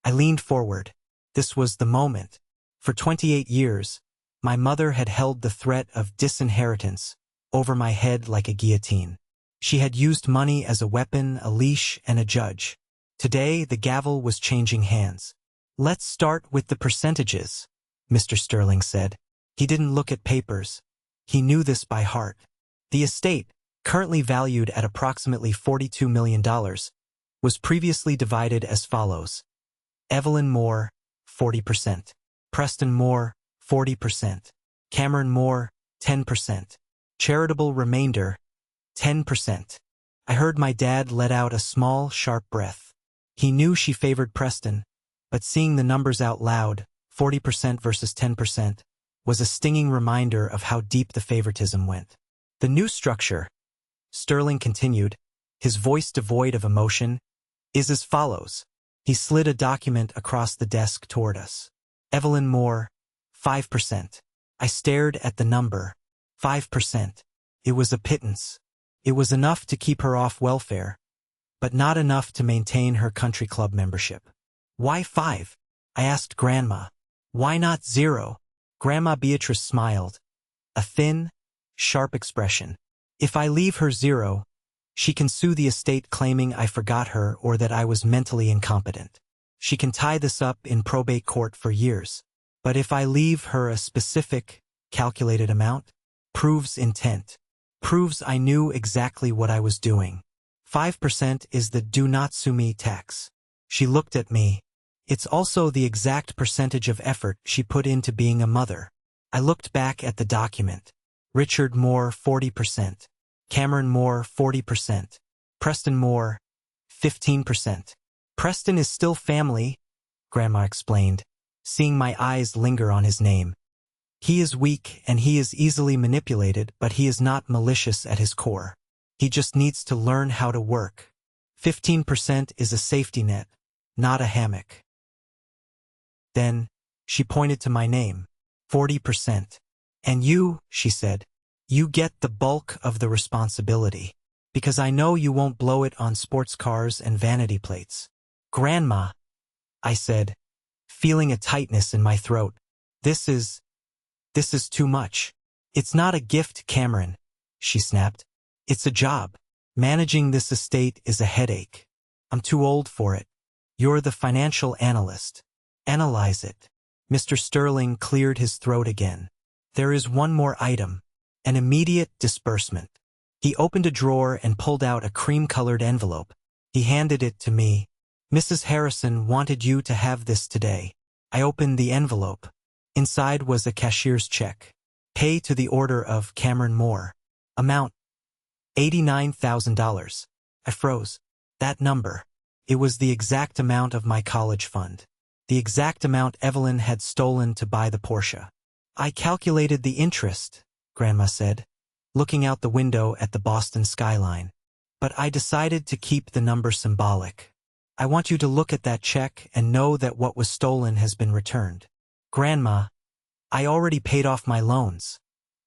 I leaned forward. This was the moment. For 28 years, my mother had held the threat of disinheritance over my head like a guillotine. She had used money as a weapon, a leash, and a judge. Today, the gavel was changing hands. Let's start with the percentages, Mr. Sterling said. He didn't look at papers. He knew this by heart. The estate, currently valued at approximately $42 million, was previously divided as follows. Evelyn Moore, 40%. Preston Moore, 40%. Cameron Moore, 10%. Charitable remainder, 10%. I heard my dad let out a small, sharp breath. He knew she favored Preston, but seeing the numbers out loud, 40% versus 10%, was a stinging reminder of how deep the favoritism went. The new structure, Sterling continued, his voice devoid of emotion, is as follows. He slid a document across the desk toward us. Evelyn Moore, 5%. I stared at the number. 5%. It was a pittance. It was enough to keep her off welfare, but not enough to maintain her country club membership. Why 5? I asked Grandma. Why not 0? Grandma Beatrice smiled. A thin, sharp expression. If I leave her 0, she can sue the estate claiming I forgot her or that I was mentally incompetent. She can tie this up in probate court for years. But if I leave her a specific, calculated amount, proves intent. Proves I knew exactly what I was doing. 5% is the do not sue me tax. She looked at me. It's also the exact percentage of effort she put into being a mother. I looked back at the document. Richard Moore, 40%. Cameron Moore, 40%. Preston Moore, 15%. Preston is still family, Grandma explained, seeing my eyes linger on his name. He is weak and he is easily manipulated, but he is not malicious at his core. He just needs to learn how to work. 15% is a safety net, not a hammock. Then, she pointed to my name. 40%. And you, she said, you get the bulk of the responsibility. Because I know you won't blow it on sports cars and vanity plates. Grandma, I said, feeling a tightness in my throat. This is too much. It's not a gift, Cameron, she snapped. It's a job. Managing this estate is a headache. I'm too old for it. You're the financial analyst. Analyze it. Mr. Sterling cleared his throat again. There is one more item. An immediate disbursement. He opened a drawer and pulled out a cream-colored envelope. He handed it to me. Mrs. Harrison wanted you to have this today. I opened the envelope. Inside was a cashier's check. Pay to the order of Cameron Moore. Amount, $89,000. I froze. That number. It was the exact amount of my college fund. The exact amount Evelyn had stolen to buy the Porsche. I calculated the interest, Grandma said, looking out the window at the Boston skyline. But I decided to keep the number symbolic. I want you to look at that check and know that what was stolen has been returned. Grandma, I already paid off my loans,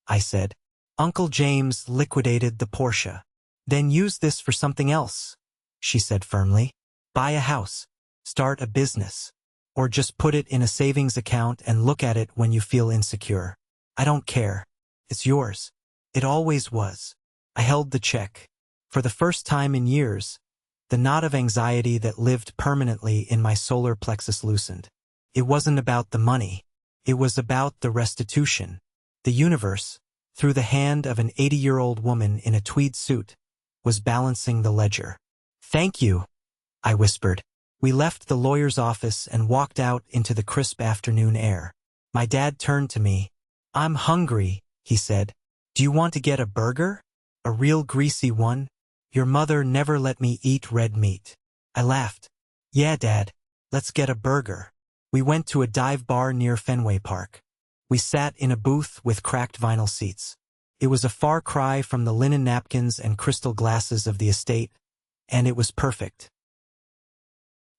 I said. Uncle James liquidated the Porsche. Then use this for something else, she said firmly. Buy a house, start a business, or just put it in a savings account and look at it when you feel insecure. I don't care. It's yours. It always was. I held the check. For the first time in years, the knot of anxiety that lived permanently in my solar plexus loosened. It wasn't about the money. It was about the restitution. The universe, through the hand of an 80-year-old woman in a tweed suit, was balancing the ledger. Thank you, I whispered. We left the lawyer's office and walked out into the crisp afternoon air. My dad turned to me. I'm hungry, he said. Do you want to get a burger? A real greasy one? Your mother never let me eat red meat. I laughed. Yeah, Dad, let's get a burger. We went to a dive bar near Fenway Park. We sat in a booth with cracked vinyl seats. It was a far cry from the linen napkins and crystal glasses of the estate, and it was perfect.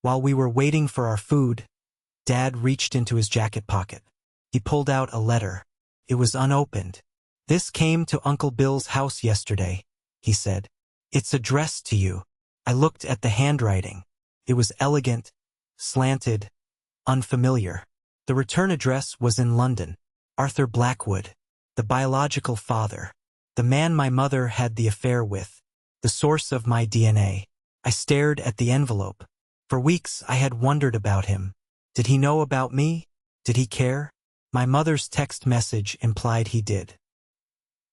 While we were waiting for our food, Dad reached into his jacket pocket. He pulled out a letter. It was unopened. This came to Uncle Bill's house yesterday, he said. It's addressed to you. I looked at the handwriting. It was elegant, slanted, unfamiliar. The return address was in London. Arthur Blackwood, the biological father, the man my mother had the affair with, the source of my DNA. I stared at the envelope. For weeks I had wondered about him. Did he know about me? Did he care? My mother's text message implied he did.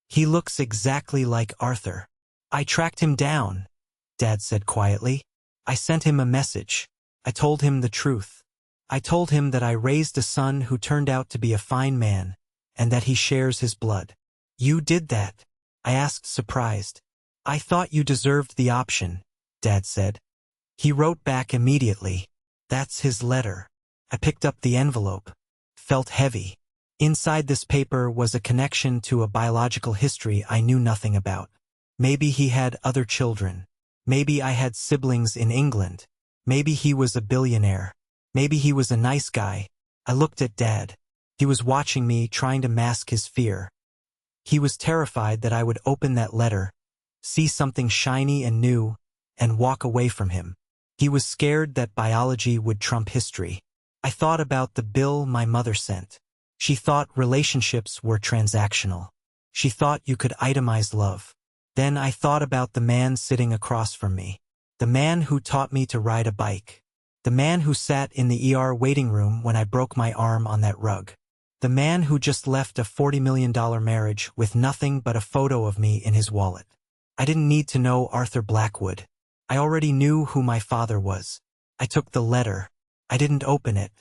He looks exactly like Arthur. I tracked him down, Dad said quietly. I sent him a message. I told him the truth. I told him that I raised a son who turned out to be a fine man, and that he shares his blood. You did that? I asked, surprised. I thought you deserved the option, Dad said. He wrote back immediately. That's his letter. I picked up the envelope. Felt heavy. Inside this paper was a connection to a biological history I knew nothing about. Maybe he had other children. Maybe I had siblings in England. Maybe he was a billionaire. Maybe he was a nice guy. I looked at Dad. He was watching me, trying to mask his fear. He was terrified that I would open that letter, see something shiny and new, and walk away from him. He was scared that biology would trump history. I thought about the bill my mother sent. She thought relationships were transactional. She thought you could itemize love. Then I thought about the man sitting across from me. The man who taught me to ride a bike. The man who sat in the ER waiting room when I broke my arm on that rug. The man who just left a $40 million marriage with nothing but a photo of me in his wallet. I didn't need to know Arthur Blackwood. I already knew who my father was. I took the letter. I didn't open it.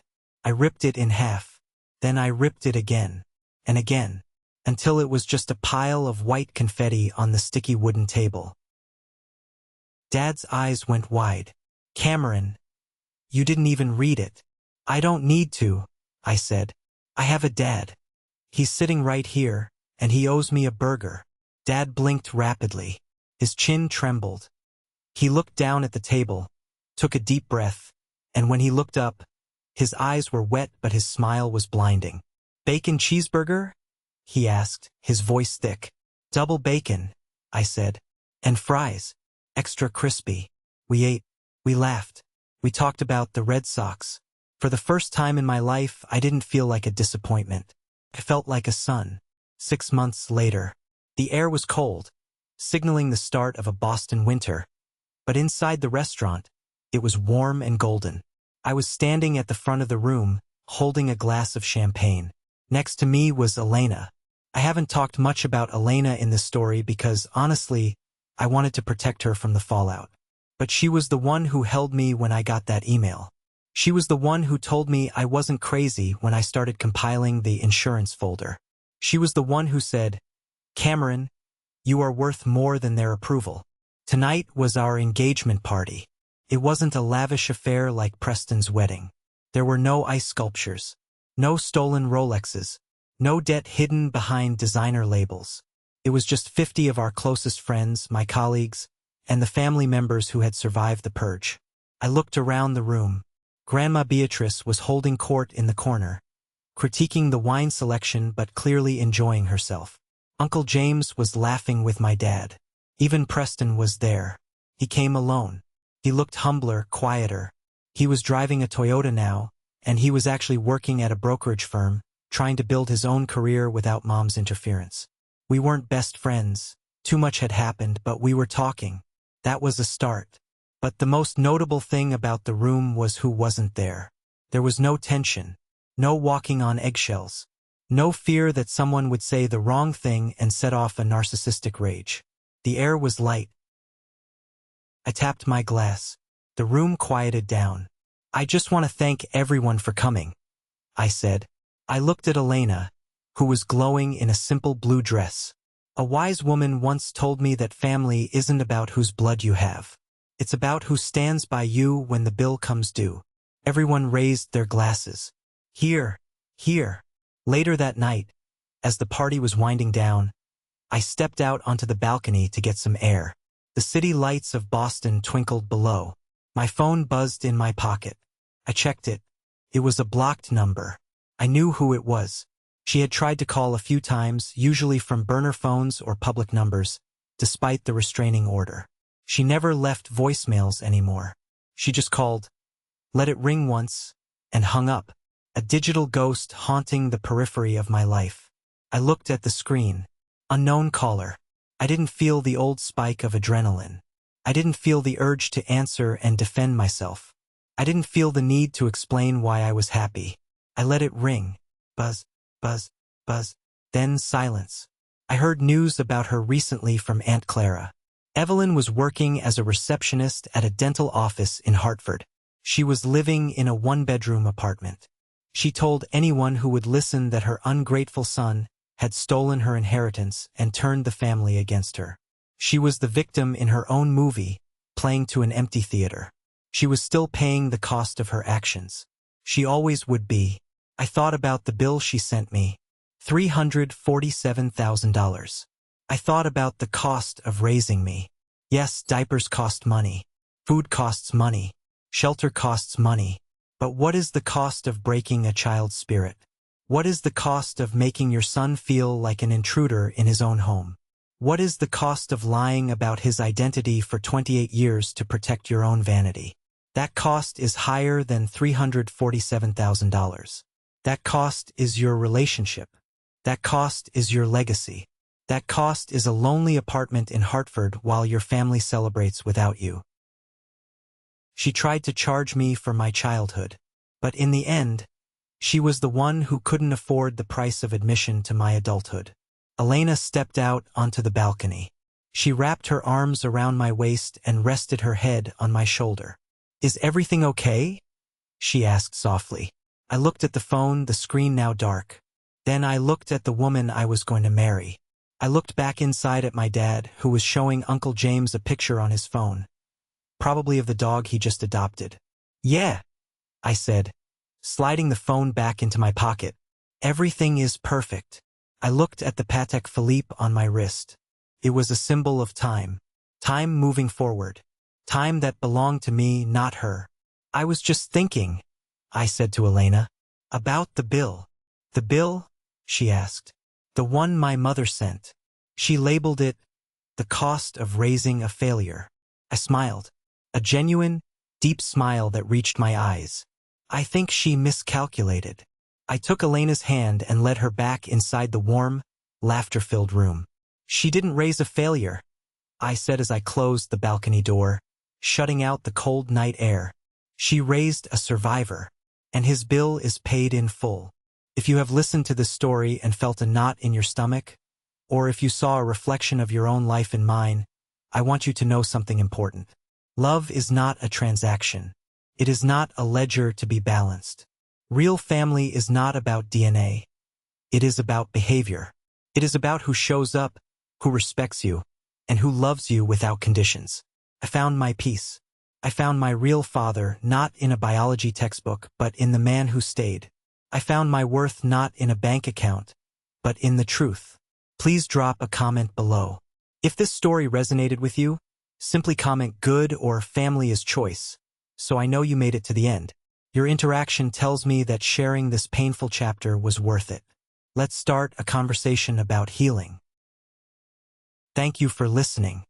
I ripped it in half. Then I ripped it again. and again, until it was just a pile of white confetti on the sticky wooden table. Dad's eyes went wide. "Cameron, you didn't even read it." "I don't need to," I said. "I have a dad. He's sitting right here, and he owes me a burger." Dad blinked rapidly. His chin trembled. He looked down at the table, took a deep breath, and when he looked up, his eyes were wet but his smile was blinding. "Bacon cheeseburger?" he asked, his voice thick. "Double bacon," I said. "And fries. Extra crispy." We ate. We laughed. We talked about the Red Sox. For the first time in my life, I didn't feel like a disappointment. I felt like a son. 6 months later. The air was cold, signaling the start of a Boston winter. But inside the restaurant, it was warm and golden. I was standing at the front of the room, holding a glass of champagne. Next to me was Elena. I haven't talked much about Elena in this story because, honestly, I wanted to protect her from the fallout. But she was the one who held me when I got that email. She was the one who told me I wasn't crazy when I started compiling the insurance folder. She was the one who said, "Cameron, you are worth more than their approval." Tonight was our engagement party. It wasn't a lavish affair like Preston's wedding. There were no ice sculptures, no stolen Rolexes, no debt hidden behind designer labels. It was just 50 of our closest friends, my colleagues, and the family members who had survived the purge. I looked around the room. Grandma Beatrice was holding court in the corner, critiquing the wine selection but clearly enjoying herself. Uncle James was laughing with my dad. Even Preston was there. He came alone. He looked humbler, quieter. He was driving a Toyota now, and he was actually working at a brokerage firm, trying to build his own career without Mom's interference. We weren't best friends. Too much had happened, but we were talking. That was a start. But the most notable thing about the room was who wasn't there. There was no tension, no walking on eggshells, no fear that someone would say the wrong thing and set off a narcissistic rage. The air was light. I tapped my glass. The room quieted down. "I just want to thank everyone for coming," I said. I looked at Elena, who was glowing in a simple blue dress. "A wise woman once told me that family isn't about whose blood you have. It's about who stands by you when the bill comes due." Everyone raised their glasses. "Here, here." Later that night, as the party was winding down, I stepped out onto the balcony to get some air. The city lights of Boston twinkled below. My phone buzzed in my pocket. I checked it. It was a blocked number. I knew who it was. She had tried to call a few times, usually from burner phones or public numbers, despite the restraining order. She never left voicemails anymore. She just called, let it ring once, and hung up. A digital ghost haunting the periphery of my life. I looked at the screen. Unknown caller. I didn't feel the old spike of adrenaline. I didn't feel the urge to answer and defend myself. I didn't feel the need to explain why I was happy. I let it ring. Buzz, buzz, buzz. Then silence. I heard news about her recently from Aunt Clara. Evelyn was working as a receptionist at a dental office in Hartford. She was living in a one-bedroom apartment. She told anyone who would listen that her ungrateful son had stolen her inheritance and turned the family against her. She was the victim in her own movie, playing to an empty theater. She was still paying the cost of her actions. She always would be. I thought about the bill she sent me. $347,000. I thought about the cost of raising me. Yes, diapers cost money. Food costs money. Shelter costs money. But what is the cost of breaking a child's spirit? What is the cost of making your son feel like an intruder in his own home? What is the cost of lying about his identity for 28 years to protect your own vanity? That cost is higher than $347,000. That cost is your relationship. That cost is your legacy. That cost is a lonely apartment in Hartford while your family celebrates without you. She tried to charge me for my childhood, but in the end, she was the one who couldn't afford the price of admission to my adulthood. Elena stepped out onto the balcony. She wrapped her arms around my waist and rested her head on my shoulder. "Is everything okay?" she asked softly. I looked at the phone, the screen now dark. Then I looked at the woman I was going to marry. I looked back inside at my dad, who was showing Uncle James a picture on his phone. Probably of the dog he just adopted. "Yeah," I said, sliding the phone back into my pocket. "Everything is perfect." I looked at the Patek Philippe on my wrist. It was a symbol of time. Time moving forward. Time that belonged to me, not her. "I was just thinking," I said to Elena. "About the bill." "The bill?" she asked. "The one my mother sent." She labeled it, "The cost of raising a failure." I smiled. A genuine, deep smile that reached my eyes. I think she miscalculated. I took Elena's hand and led her back inside the warm, laughter-filled room. "She didn't raise a failure," I said as I closed the balcony door, shutting out the cold night air. "She raised a survivor, and his bill is paid in full." If you have listened to this story and felt a knot in your stomach, or if you saw a reflection of your own life in mine, I want you to know something important. Love is not a transaction. It is not a ledger to be balanced. Real family is not about DNA. It is about behavior. It is about who shows up, who respects you, and who loves you without conditions. I found my peace. I found my real father not in a biology textbook, but in the man who stayed. I found my worth not in a bank account, but in the truth. Please drop a comment below. If this story resonated with you, simply comment "good" or "family is choice," so I know you made it to the end. Your interaction tells me that sharing this painful chapter was worth it. Let's start a conversation about healing. Thank you for listening.